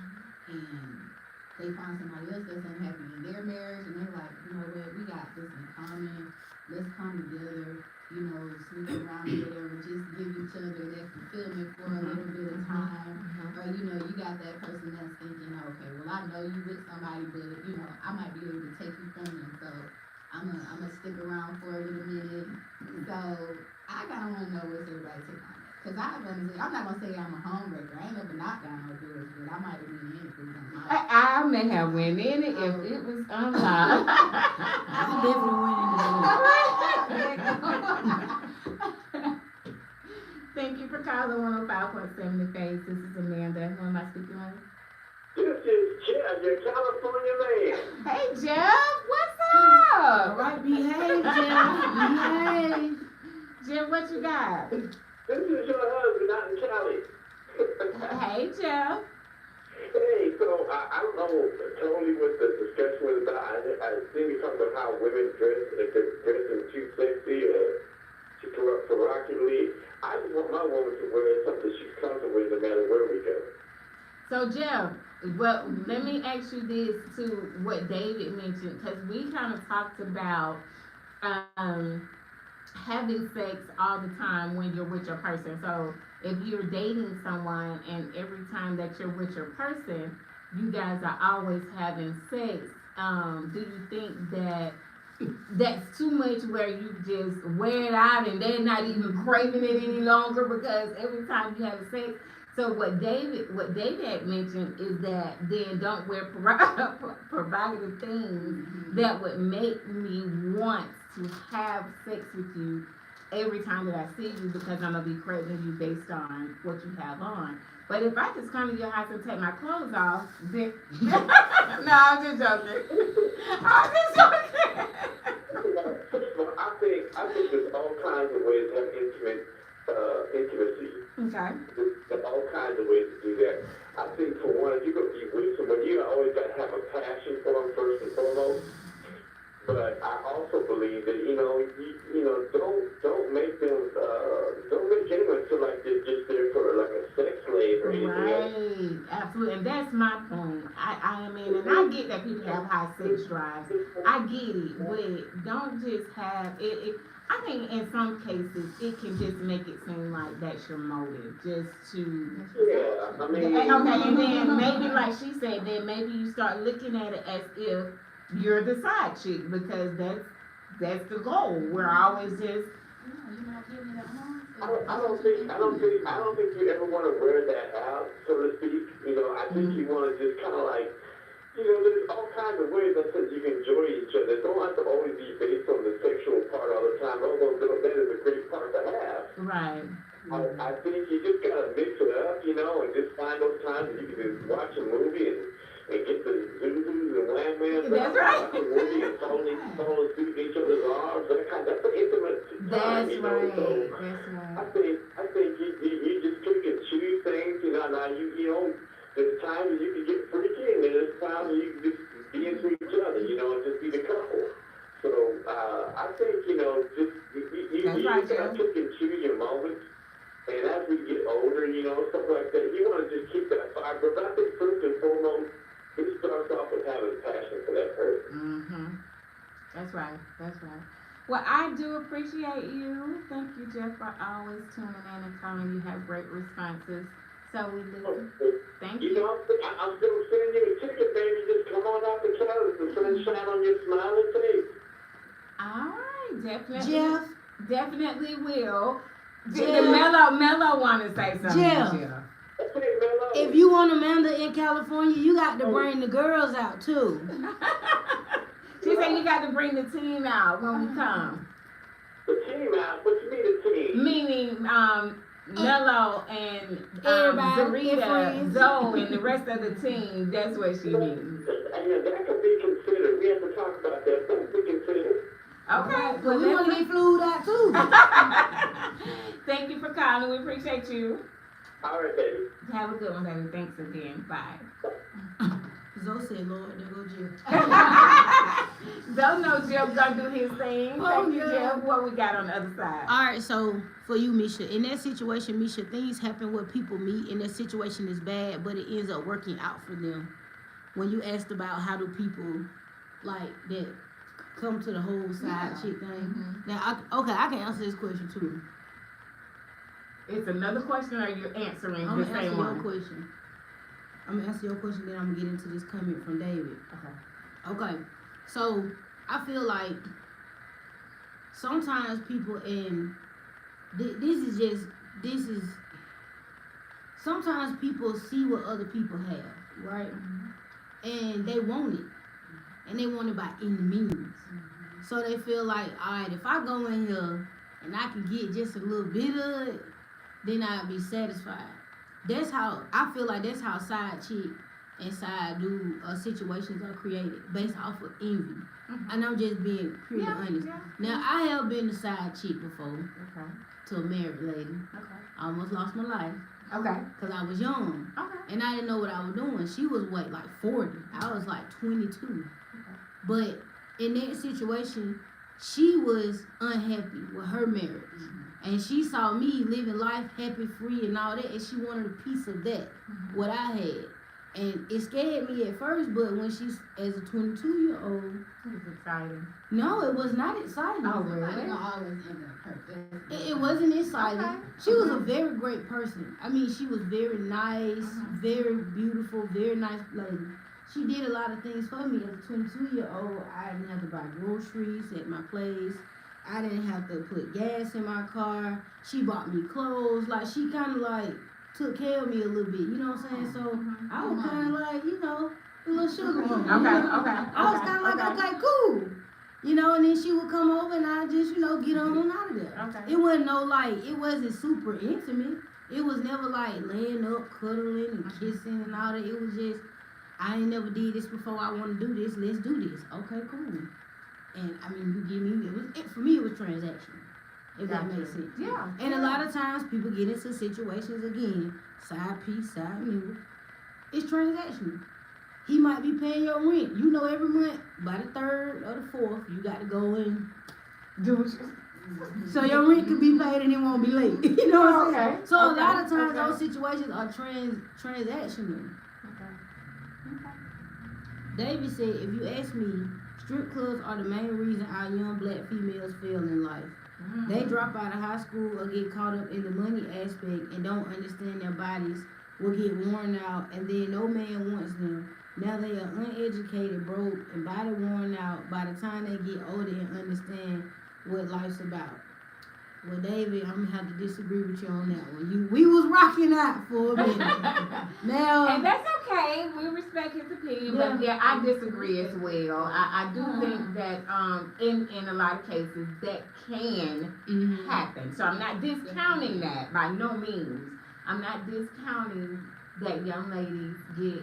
and they find somebody else that's unhappy in their marriage, and they're like, you know what, we got this in common, let's come together, sleep around together, and just give each other that fulfillment for a little bit of time. Or, you got that person that's thinking, okay, well, I know you with somebody, but, I might be able to take you from them, so I'm gonna stick around for a little minute. So I kind of want to know what's everybody's take on it. Because I'm not going to say I'm a homebreaker. I ain't never knocked down no doors, but I might have been in it if it was unlocked. I may have went in it if it was unlocked. I definitely went in the door. Thank you for calling 105.7 The Face. This is Amanda. Who am I speaking with? This is Jeff, your California man. Hey, Jeff. What's All up? right, behave, Jeff. Behave. Jeff, what you got? This is your husband out in Cali. Hey, Jeff. Hey, so I don't know totally what the discussion was about. I think we talked about how women dress, if they're dressing too sexy or too provocatively. I just want my woman to wear something she's comfortable with no matter where we go. So, Jeff, well, let me ask you this to what David mentioned, because we kind of talked about having sex all the time when you're with your person. So, if you're dating someone and every time that you're with your person, you guys are always having sex, do you think that that's too much where you just wear it out and they're not even craving it any longer because every time you have sex? So what David had mentioned is that then don't wear provocative things that would make me want to have sex with you every time that I see you because I'm gonna be craving you based on what you have on. But if I just come to your house and take my clothes off, then no, I'm just joking. I'm just joking. First of all, I think there's all kinds of ways to have intimacy. Okay. There's all kinds of ways to do that. I think for one, if you're going to be with someone, you always got to have a passion for them first and foremost. But I also believe that don't make them don't make anyone feel like they're just there for like a sex slave or anything else. Right, absolutely, and that's my point. I mean, and I get that people have high sex drives. I get it, but don't just have it. I think in some cases it can just make it seem like that's your motive, just to. Yeah, I mean. Okay, and then maybe like she said, then maybe you start looking at it as if you're the side chick because that's the goal. We're always just. I don't think you ever want to wear that out, so to speak. I think you want to just kind of like, there's all kinds of ways that says you can enjoy each other. It don't have to always be based on the sexual part all the time, although that is a great part to have. Right. I think you just gotta mix it up, and just find those times that you can just watch a movie and get the zoos and wham-whams That's right. watch a movie and fall asleep in each other's arms. That's an intimate time, That's So right. I think you just pick and choose things, now there's times that you can get freaky and there's times that you can just be into each other, and just be the couple. So, I think, just, you just gotta pick and choose your moments. And as we get older, stuff like that, you want to just keep that fire. But I think first and foremost, it starts off with having passion for that person. That's right. Well, I do appreciate you. Thank you, Jeff, for always tuning in and calling. You have great responses. So we listen. Thank you. I'm still sending you a ticket, baby. Just come on out the couch. The sunshine on your smiling face. All right, definitely. Jeff. Definitely will. Jeff. Mello want to say something. Jeff. Okay, Mello. If you want Amanda in California, you got to bring the girls out too. She said you got to bring the team out when we come. The team out? What you mean the team? Meaning, Mello and Everybody, your Zarita, friends. Zoe, and the rest of the team. That's what she means. Yeah, that could be considered. We have to talk about that. That could be considered. Okay. Well, we want to get flued out too. Thank you for calling. We appreciate you. All right, baby. Have a good one, baby. Thanks again. Bye. Zoe said, Lord, there go Jeff. Don't know Jeff gonna do his thing. Thank you, God. Jeff. What we got on the other side? All right, so for you, Misha, in that situation, Misha, things happen where people meet and that situation is bad, but it ends up working out for them. When you asked about how do people like that come to the whole side chick thing. Now, I can answer this question too. It's another question, or you're answering I'm the gonna answer same your one? question. I'm gonna answer your question, then I'm gonna get into this comment from David. Okay. So I feel like sometimes people sometimes people see what other people have, right? And they want it. And they want it by any means. So they feel like, alright, if I go in here and I can get just a little bit of it, then I'll be satisfied. That's how I feel like that's how side chick and side dude situations are created based off of envy. And I'm just being pretty honest. Now I have been a side chick before to a married lady. I almost lost my life. Cause I was young. And I didn't know what I was doing. She was what, like 40. I was like 22. But in that situation, she was unhappy with her marriage. And she saw me living life happy, free, and all that, and she wanted a piece of that, what I had. And it scared me at first, but when she's, as a 22-year-old, It was exciting. no, it was not exciting. Oh, Somebody really? gonna always end up hurt. It wasn't exciting. Okay. She was a very great person. I mean, she was very nice, very beautiful, very nice lady. She did a lot of things for me. As a 22-year-old, I didn't have to buy groceries at my place. I didn't have to put gas in my car. She bought me clothes. Like, she kind of like took care of me a little bit. You know what I'm saying? So I was kind of like, you know, a little sugar mama. I was kind of like, okay, cool. You know, and then she would come over and I just, you know, get on out of there. It wasn't no like, it wasn't super intimate. It was never like laying up, cuddling and kissing and all that. It was just, I ain't never did this before. I want to do this. Let's do this. Okay, cool. And I mean, you give me, for me, it was transactional. If that makes sense. Yeah. And a lot of times people get into situations again, side piece, side nigga. It's transactional. He might be paying your rent. You know, every month, by the 3rd or the 4th, you got to go and Do it. so your rent can be paid and it won't be late. You know what I'm saying? Okay. So a Okay. lot of times Okay. those situations are transactional. David said, if you ask me, strip clubs are the main reason our young black females fail in life. They drop out of high school or get caught up in the money aspect and don't understand their bodies will get worn out, and then no man wants them. Now they are uneducated, broke, and body worn out by the time they get older and understand what life's about. Well, David, I'm gonna have to disagree with you on that one. We was rocking out for a minute. Now, And that's okay. We respect his opinion, but yeah, I disagree as well. I do think that in a lot of cases that can happen. So I'm not discounting that by no means. I'm not discounting that young ladies get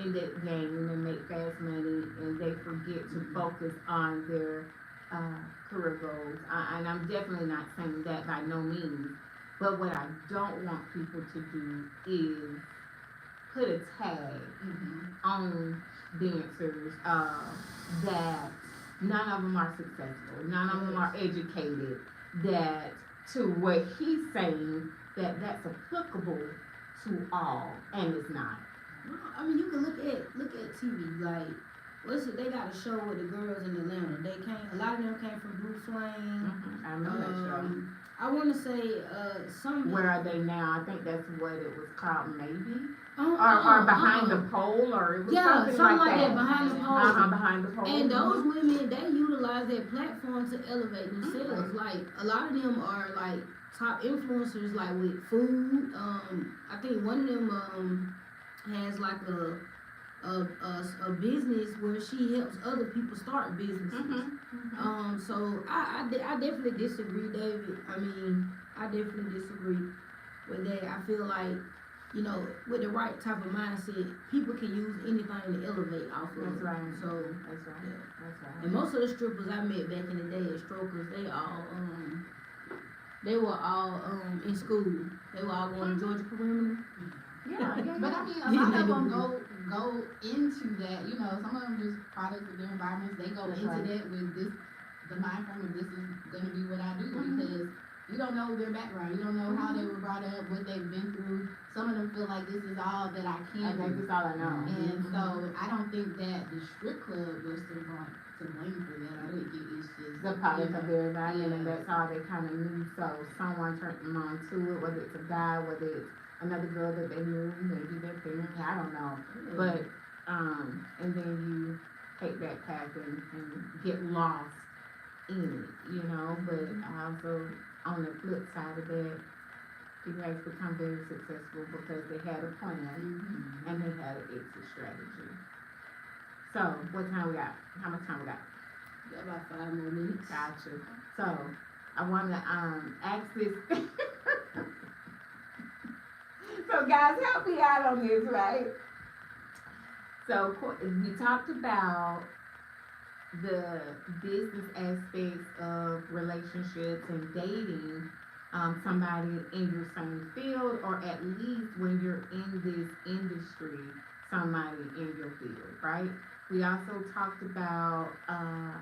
in that game and make fast money and they forget to focus on their career goals. And I'm definitely not saying that by no means. But what I don't want people to do is put a tag on dancers that none of them are successful, none of them are educated, that to what he's saying that's applicable to all, and it's not. I mean, you can look at TV, like, what's it, they got a show with the girls in Atlanta. A lot of them came from Blue Flame. I know that show. I want to say, some. Where are they now? I think that's what it was called, maybe. Or behind the pole, or it was something like that. Behind the pole. Behind the pole. And those women, they utilize that platform to elevate themselves. Like, a lot of them are like top influencers, like with food. I think one of them has like a business where she helps other people start businesses. So I definitely disagree, David. I mean, I definitely disagree with that. I feel like, you know, with the right type of mindset, people can use anything to elevate off of. That's right. So That's right. yeah. That's right. And most of the strippers I met back in the day as strokers, they were all in school. They were all going to Georgia Perimeter. Yeah. But I mean, a lot of them go into that. You know, some of them just products of their environments. They go into that with the mind frame of this is gonna be what I do, because you don't know their background. You don't know how they were brought up, what they've been through. Some of them feel like this is all that I can do. This is all I know. And so I don't think that the strip club was to blame for that. I think it's just The product of their environment, and that's all they kind of knew. So someone turned them on to it, whether it's a guy, whether it's another girl that they knew, maybe their parents, I don't know. But, and then you take that path and get lost in it, you know. But also, on the flip side of that, people have become very successful because they had a plan and they had an exit strategy. So, what time we got? How much time we got? Got about 5 more minutes. Gotcha. So, I want to ask this. So, guys, help me out on this, right? So, we talked about the business aspects of relationships and dating somebody in your same field, or at least when you're in this industry, somebody in your field, right? We also talked about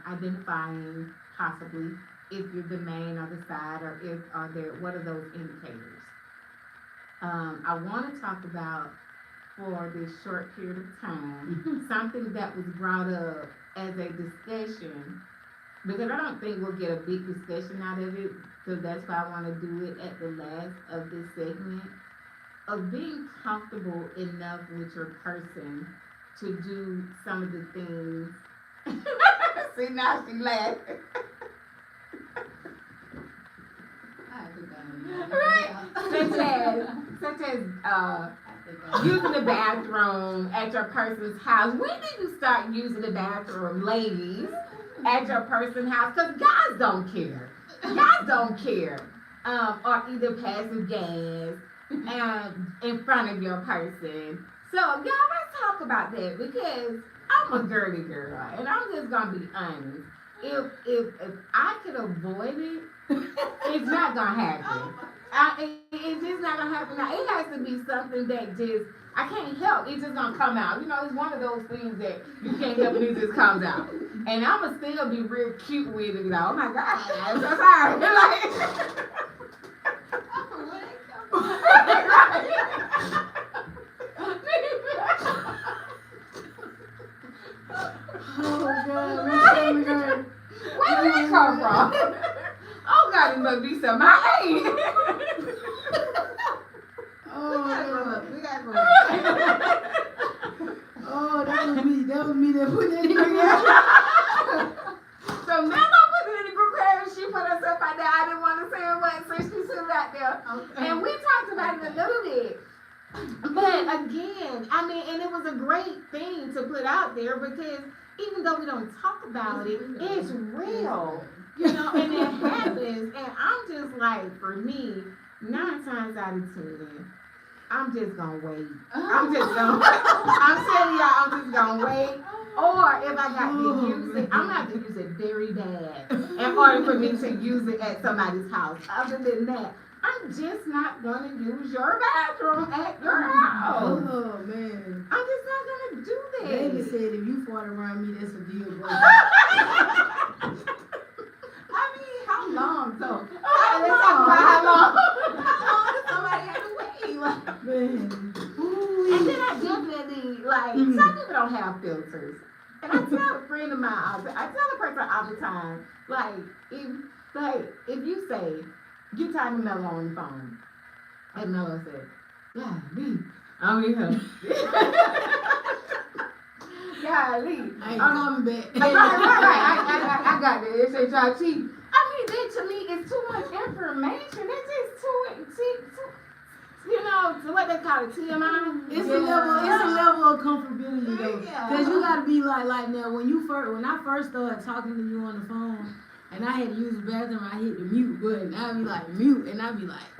identifying possibly if you're the main or the side, or if are there, what are those indicators? I want to talk about, for this short period of time, something that was brought up as a discussion, because I don't think we'll get a big discussion out of it, so that's why I want to do it at the last of this segment, of being comfortable enough with your person to do some of the things. See, now she laughing. Right? Such as using the bathroom at your person's house. When did you start using the bathroom, ladies, at your person's house? Because guys don't care. Guys don't care. Or either passing gas in front of your person. So, y'all, let's talk about that, because I'm a girly girl, and I'm just gonna be honest. If I could avoid it, it's not gonna happen. It's just not gonna happen. Now, it has to be something that just I can't help. It's just gonna come out. You know, it's one of those things that you can't help and it just comes out. And I'ma still be real cute with it. Like, oh my God, I'm so sorry. Oh God, Where did that come from? Oh God, it must be some my age. Oh, We got to oh, that was me that put that in the So now I put it in the group chat, and she put herself out there. I didn't want to say it, but so she put it out there. Okay. And we talked about it a little bit. But again, I mean, and it was a great thing to put out there, because even though we don't talk about it, it's real. You know, and it happens. And I'm just like, for me, 9 times out of 10, I'm just gonna wait. I'm telling y'all, I'm just gonna wait. Or if I got to use it, I'm gonna have to use it very bad in order for me to use it at somebody's house. Other than that, I'm just not gonna use your bathroom at your house. Oh man. I'm just not gonna do that. Baby said if you fart around me, that's a deal breaker. I mean, how long though? How Let's talk about how long. How long does somebody have to wait? Man. And then I definitely, like, some people don't have filters. And I tell a friend of mine, I tell a person all the time, like, if you say, you talking to Mello on the phone, and Mello said, golly, I'm here. Golly. I ain't coming back. Right. I got that. It says y'all cheat. I mean, that to me is too much information. It's just too, you know, what they call it, TMI. It's a level of comfortability though. Yeah. Cause you gotta be like now when I first started talking to you on the phone and I had to use the bathroom, I hit the mute button. I'd be like mute and I'd be like,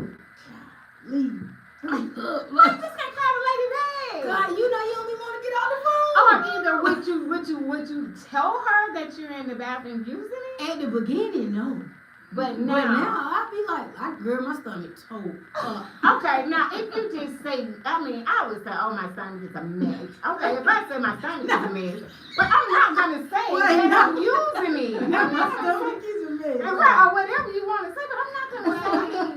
leave. I just can't call the lady back. God, you know you don't even want to get on the phone. Or either would you tell her that you're in the bathroom using it? At the beginning, no. But Now now I be like, girl, my stomach toe up. okay, now if you just say, I mean, I would say, oh, my stomach is a mess. Okay, if I say my stomach is a mess, but I'm not gonna say that I'm using it. My stomach is a mess. Right, or whatever you want to say, but I'm not gonna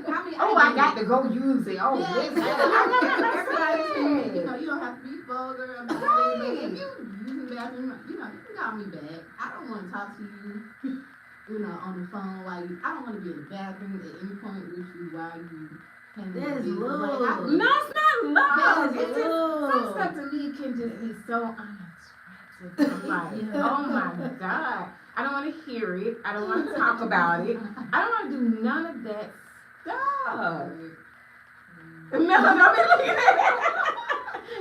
say, oh, I got to go use it. Oh, Yeah, this. I'm not gonna everybody's say community. You it. know, you don't have to be vulgar about it. But if you using the bathroom, you know, you can call me back. I don't want to talk to you, you know, on the phone while you. I don't want to be in the bathroom at any point with you while you. That's love. No, it's not love. That's It's just, some love. stuff to me can just be so unattractive. I'm like, oh my God. I don't want to hear it. I don't want to talk about it. I don't want to do none of that stuff. No, don't be looking at it.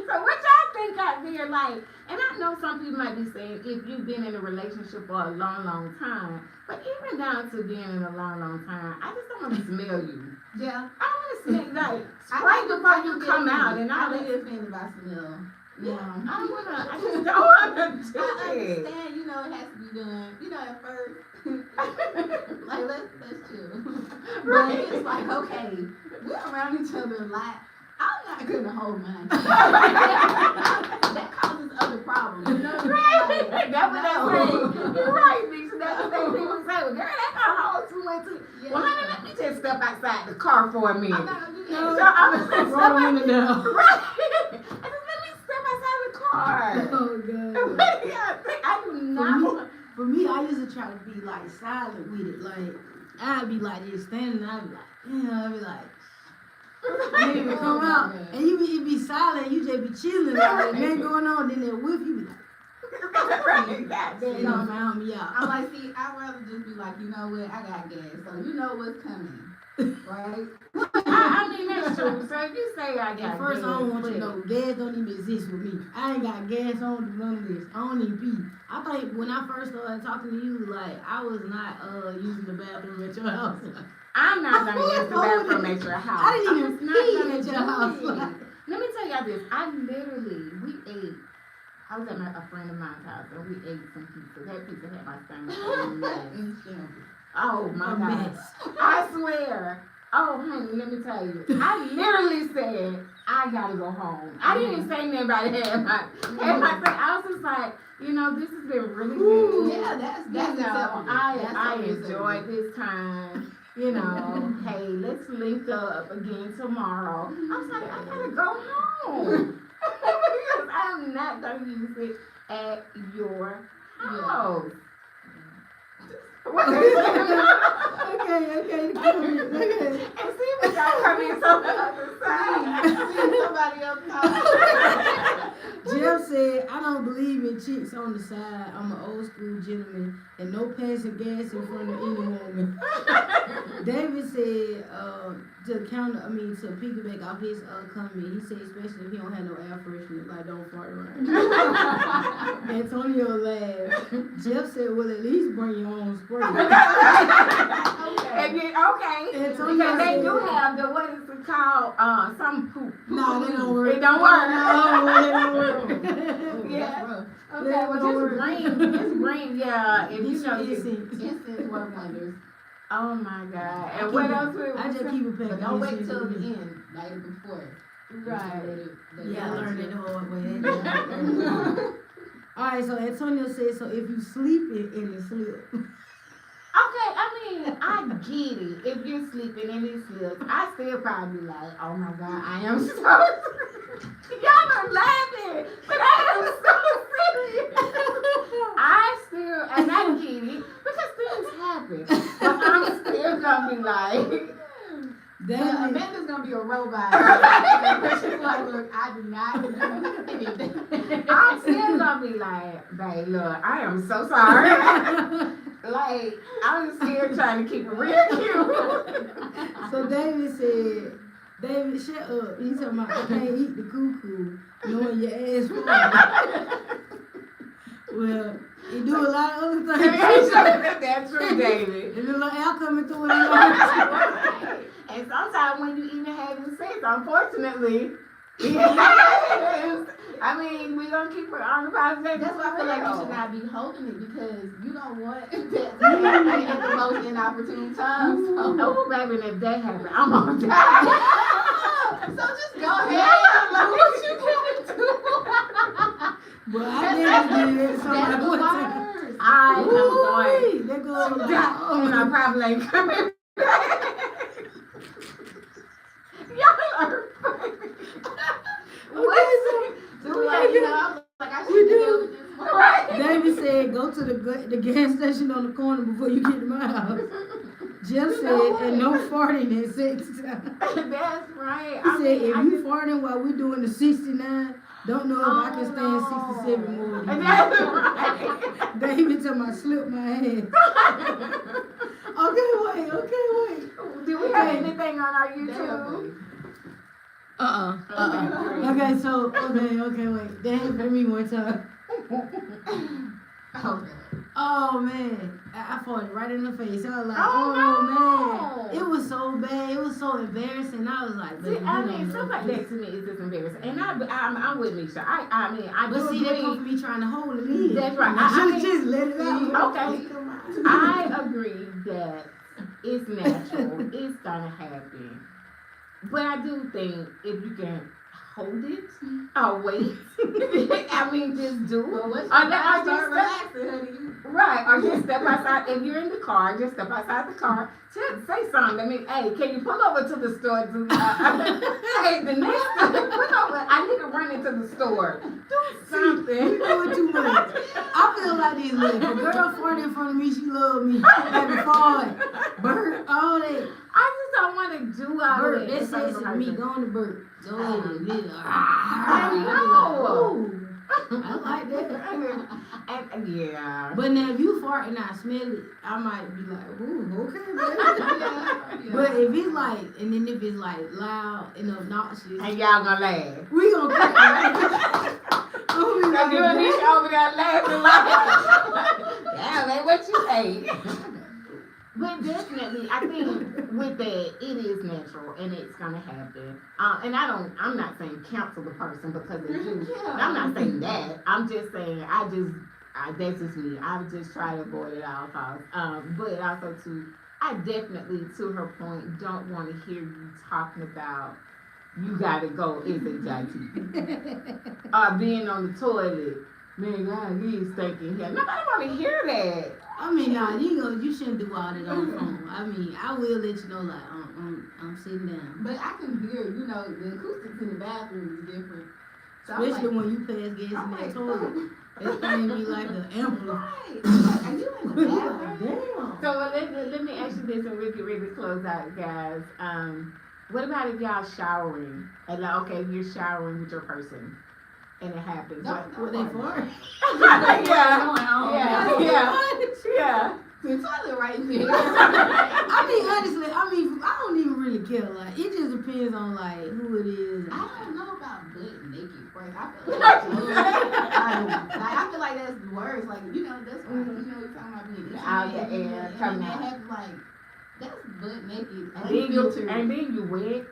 So what y'all think weird, like, and I know some people might be saying if you've been in a relationship for a long, long time, but even down to being in a long, long time, I just don't want to smell you. Yeah. I don't want to smell, like, right before you come out and all I that. get offended by smell. Yeah, Yeah. I just don't want to do I it. understand, you know, it has to be done, you know, at first. Like, let's chill. But it's like, okay, we're around each other a lot. I'm not gonna hold mine. That causes other problems. You know what I mean? Like, That's what they no. say. You're right, Misha. That's what they people say. Well, girl, that got hold too much. Yeah. Well, honey, let me just step outside the car for a minute. I'm not gonna do No, that. So I'm just gonna roll the window down. Right. I just let me step outside the car. Oh god. I do not want. For me, I used to try to be like silent with it. Like I'd be like just standing, I'd be like, I'd be like, and it would come out, and you be silent, you just be chilling, like nothing going on. Then that whiff, you be like, Right. they done found me out. I'm like, see, I'd rather just be like, you know what, I got gas, so you know what's coming, right? I mean, that's true. So if you say I got At first, I don't want you to gas, know, gas don't even exist with me. I ain't got gas, I don't do none of this. I don't even pee. I think when I first started talking to you, like, I was not using the bathroom at your house. I'm not gonna use the bathroom at your house. I didn't even I'm just pee not gonna at your do house. it. Let me tell y'all this. We ate. I was at a friend of mine's house and we ate some pizza. That pizza had my stomach. Oh my A God. mess. I swear. Oh, honey, let me tell you. I literally said, I gotta go home. I didn't even say anybody had my thing. I was just like, you know, this has been really good. Yeah, that's You know, acceptable. I That's enjoyed this time. You know, hey, let's link up again tomorrow. I was like, I gotta go home. Because I'm not gonna use it at your house. What is it? Okay. And see what y'all come in on the other side. Somebody else talk. Jeff said, I don't believe in chicks on the side. I'm an old school gentleman and no passing gas in front of any woman. David said, to piggyback off his comment, he said, especially if he don't have no air freshener, like don't fart around. Antonio laughed. Jeff said, well, at least bring your own spray. Okay. Antonio Because they said, do have the, what is it called? Some poop. No, they don't work. It don't work. No, they don't work. Yeah. Okay, They well, don't work. just bring, yeah, if you know. Incense work wonders. Oh my God. And what else? I just keep it But packed. don't wait till the end, like before. Right. Yeah, I learned it the hard way. Alright, so Antonio said, so if you sleeping in the slip. Okay, I mean, I get it. If you're sleeping in these slips, I still probably be like, oh my God, I am so y'all are laughing, but I am so serious. And I get it, because things happen. But I'm still gonna be like, Amanda's gonna be a robot. She's like, look, I do not do anything. I'm still gonna be like, babe, look, I am so sorry. Like, I'm still trying to keep it real cute. So David said, David, shut up. He talking about I can't eat the cuckoo knowing your ass full. Well, he do a lot of other things. That's true, David. And the little air coming through it. And sometimes when you even having sex, unfortunately, I mean, we're gonna keep it on the positive. That's why I feel like you should not be holding it because you don't want that to happen at the most inopportune time. Oh, baby, and if that happens, I'm gonna die. So just go ahead. Like, what you gonna do? But I never did it. So That's the like, worst. I am going that to goes die, and I probably ain't coming back. Y'all are funny. What is it? So like, you know, I was like, I We should do. deal with this one. Right. David said, go to the gas station on the corner before you get to my house. Jeff said, and no farting at sex time. That's right. He said, if you farting while we're doing the 69, don't know if I can stand 67 more than you. That's right. David told me slip my hand. Okay, wait. Do we have anything on our YouTube? Okay, so okay, wait. That happened to me one time. Okay. Oh man, I farted right in the face. I was like, Oh, man, it was so bad. It was so embarrassing. I was like, See, baby, I you mean, don't stuff know like this. that to me is just embarrassing. And I'm with Misha. I mean, I But do see, that agree. come from me trying to hold it in. That's right. I should I have just let it out. Okay. Come on. I agree that it's natural. It's gonna happen. But I do think if you can hold it or wait, I mean, just do. But once you Or start just relaxing, honey, you right, or just step outside. If you're in the car, just step outside the car. Just say something. I mean, hey, can you pull over to the store? Hey, the next time, pull over. I need to run into the store. Do something. You doing too much. I feel like this. Look, if a girl farted in front of me, she love me. Having fart, burp, all that. I just don't want to do all Burp, that. that's sex to me. Go on the burp. Go ahead and get it. I know. I like that. And, yeah. But now if you fart and I smell it, I might be like, ooh, okay, baby. yeah. But if it's like, and then if it's like loud and obnoxious, And y'all gonna laugh. we gonna crack. Oh, we So you and gonna Misha over there laughing like, yeah, man, what you ate? But definitely, I think with that, it is natural and it's gonna happen. And I'm not saying cancel the person because they do. Yeah. I'm not saying that. I'm just saying, that's just me. I would just try to avoid it at all costs. But also too, I definitely, to her point, don't want to hear you talking about you gotta go is a JT. Being on the toilet. Man, God, he's stinking here. Nobody want to hear that. I mean, nah, you shouldn't do all that on the phone. I mean, I will let you know, like, I'm sitting down. But I can hear, you know, the acoustics in the bathroom is different. So I'm Especially like, when you pass gas in I'm that like, toilet. That thing be like an amplifier. right. I'm like, are you in the bathroom? Damn. So let me ask you this and we'll get ready to close out, guys. What about if y'all showering? And like, okay, you're showering with your person and it happens. What they for? Yeah. The toilet right there. I mean, honestly, I don't even really care. Like, it just depends on like who it is. I don't know about butt naked first. I feel like, I feel like that's worse. Like, you know, that's why, you know, you're talking about being Out the intimate, air, and coming that out. happens, like, that's butt naked. And then you wet.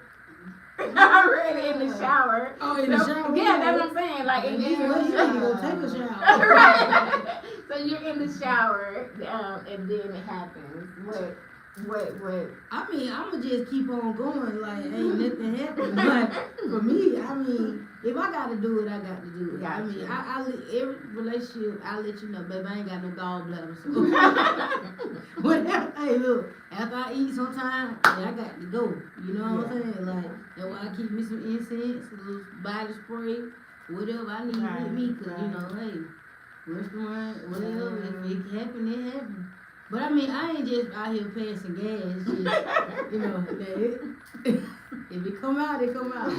Already in the shower. Oh, in the shower? Yeah, that's what I'm saying. Like, And in then the you need to go take a shower. Right. So you're in the shower, and then it happens. What? I mean, I'ma just keep on going. Like, ain't nothing happening. But for me, I mean, if I gotta do it, I got to do it. I mean, every relationship, I let you know, baby, I ain't got no gallbladder. So whatever. Hey, look, after I eat sometime, I got to go. You know what I'm saying? Like, that's why I keep me some incense, a little body spray, whatever I need with me. Cause you know, hey, restaurant, whatever, if it happen, it happen. But I mean, I ain't just out here passing gas. Just, you know, if it come out, it come out. I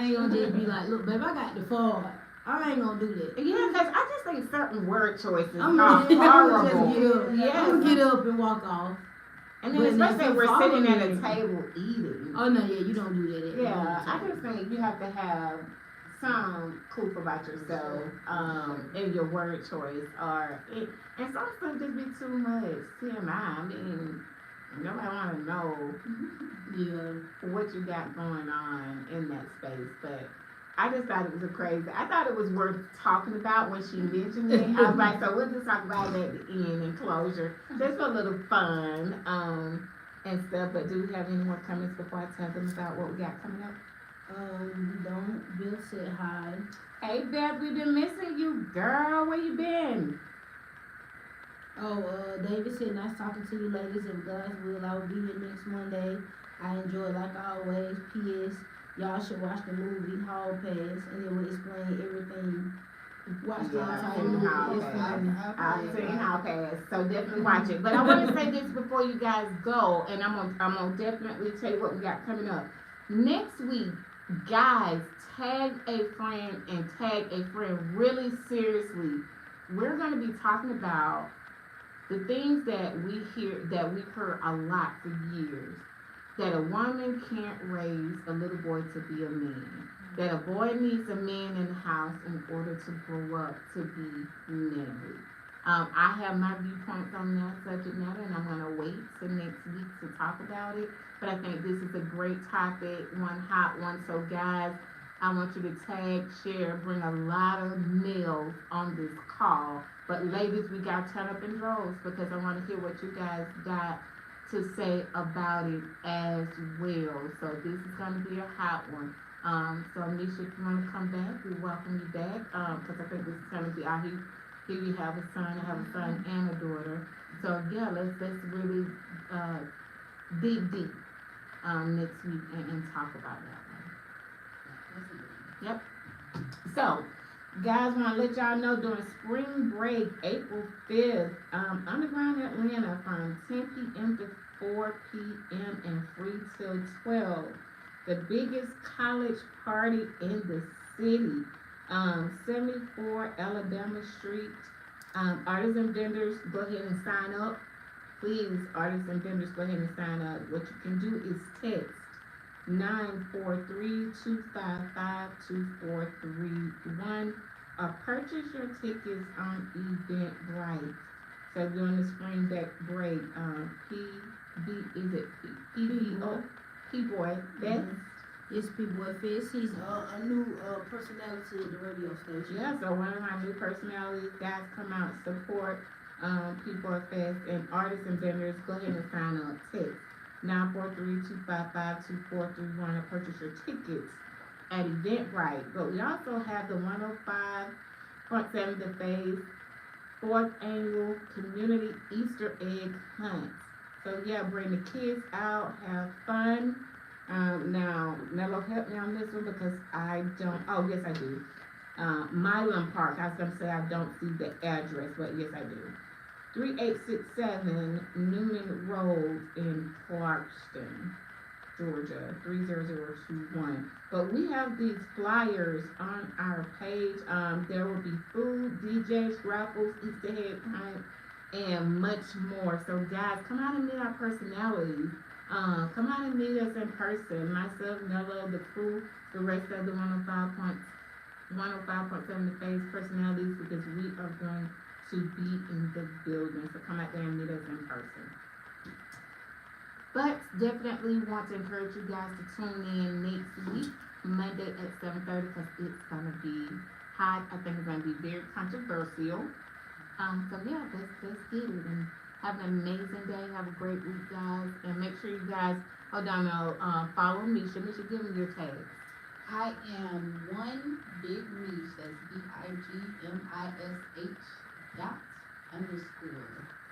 ain't gonna just be like, look, babe, I got the fart. I ain't gonna do that. Yeah, because I just think certain word choices I'm are gonna horrible. just get up. Yes. I'm gonna get up and walk off. And then But especially if if we're you sitting at follow a me- table eating. Oh no, yeah, you don't do that. Yeah, I just think you have to have some proof about yourself, in your word choice, and some stuff just be too much. TMI. I mean, nobody want to know Yeah. what you got going on in that space, but I just thought it was I thought it was worth talking about when she mentioned it. I was like, so we'll just talk about it at the end in closure, just for a little fun, and stuff. But do we have any more comments before I tell them about what we got coming up? We don't. Bill said hi. Hey, Beth, we've been missing you, girl. Where you been? Oh, David said, nice talking to you ladies. If God's will, I will be here next Monday. I enjoy it like always. P.S. Y'all should watch the movie Hall Pass, and it will explain everything. Watch the Yeah, entire I've seen movie. Hall It's Pass. funny. I've seen How Pass, so definitely watch it. But I want to say this before you guys go, and I'm gonna definitely tell you what we got coming up next week. Guys, tag a friend and tag a friend really seriously. We're going to be talking about the things that we've heard a lot for years. that a woman can't raise a little boy to be a man. That a boy needs a man in the house in order to grow up to be manly. I have my viewpoints on that subject matter, and I'm gonna wait till next week to talk about it. But I think this is a great topic, one hot one. So guys, I want you to tag, share, bring a lot of males on this call. But ladies, we got to turn up in droves because I want to hear what you guys got to say about it as well. So this is going to be a hot one. So Misha, if you want to come back, we welcome you back. Because I think this is going to be out here. Here you have a son, I have a son and a daughter. So yeah, let's really dig deep next week and talk about that one. Yep. So, guys, want to let y'all know during spring break, April 5th, Underground Atlanta from 10 p.m. to 4 p.m. and free till 12. The biggest college party in the city. 74 Alabama Street. Artists and vendors, go ahead and sign up. Please, artists and vendors, go ahead and sign up. What you can do is text 943-255-2431 or purchase your tickets on Eventbrite. So during the spring break, P-Boy Fest. It's P-Boy Fest. He's a new personality at the radio station. Yeah, so one of my new personalities, guys, come out, support P-Boy Fest, and artists and vendors, go ahead and sign up. Text 943-255-2431 to purchase your tickets at Eventbrite. But we also have the 105.7 The Phase 4th Annual Community Easter Egg Hunt. So yeah, bring the kids out, have fun. Now, Nello, help me on this one because I don't, oh yes I do. Milan Park, I was going to say I don't see the address, but yes I do. 3867 Newman Road in Clarkston, Georgia, 30021. But we have these flyers on our page. There will be food, DJs, raffles, Easter egg hunt, and much more. So guys, come out and meet our personalities. Come out and meet us in person. Myself, Nella, the crew, the rest of the 105.7 The Phase personalities, because we are going to be in the building. So come out there and meet us in person. But definitely want to encourage you guys to tune in next week, Monday at 7:30, because it's going to be hot. I think it's going to be very controversial. So yeah, let's get it. And have an amazing day. Have a great week, guys. And make sure you guys, hold on now, follow Misha. Misha, give me your tags. I am one big Mish, that's BIGMISH _.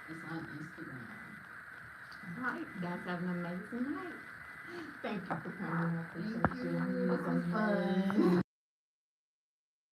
It's on Instagram. All right, guys, have an amazing night. Thank you for coming. I appreciate Thank you. you. This was fun.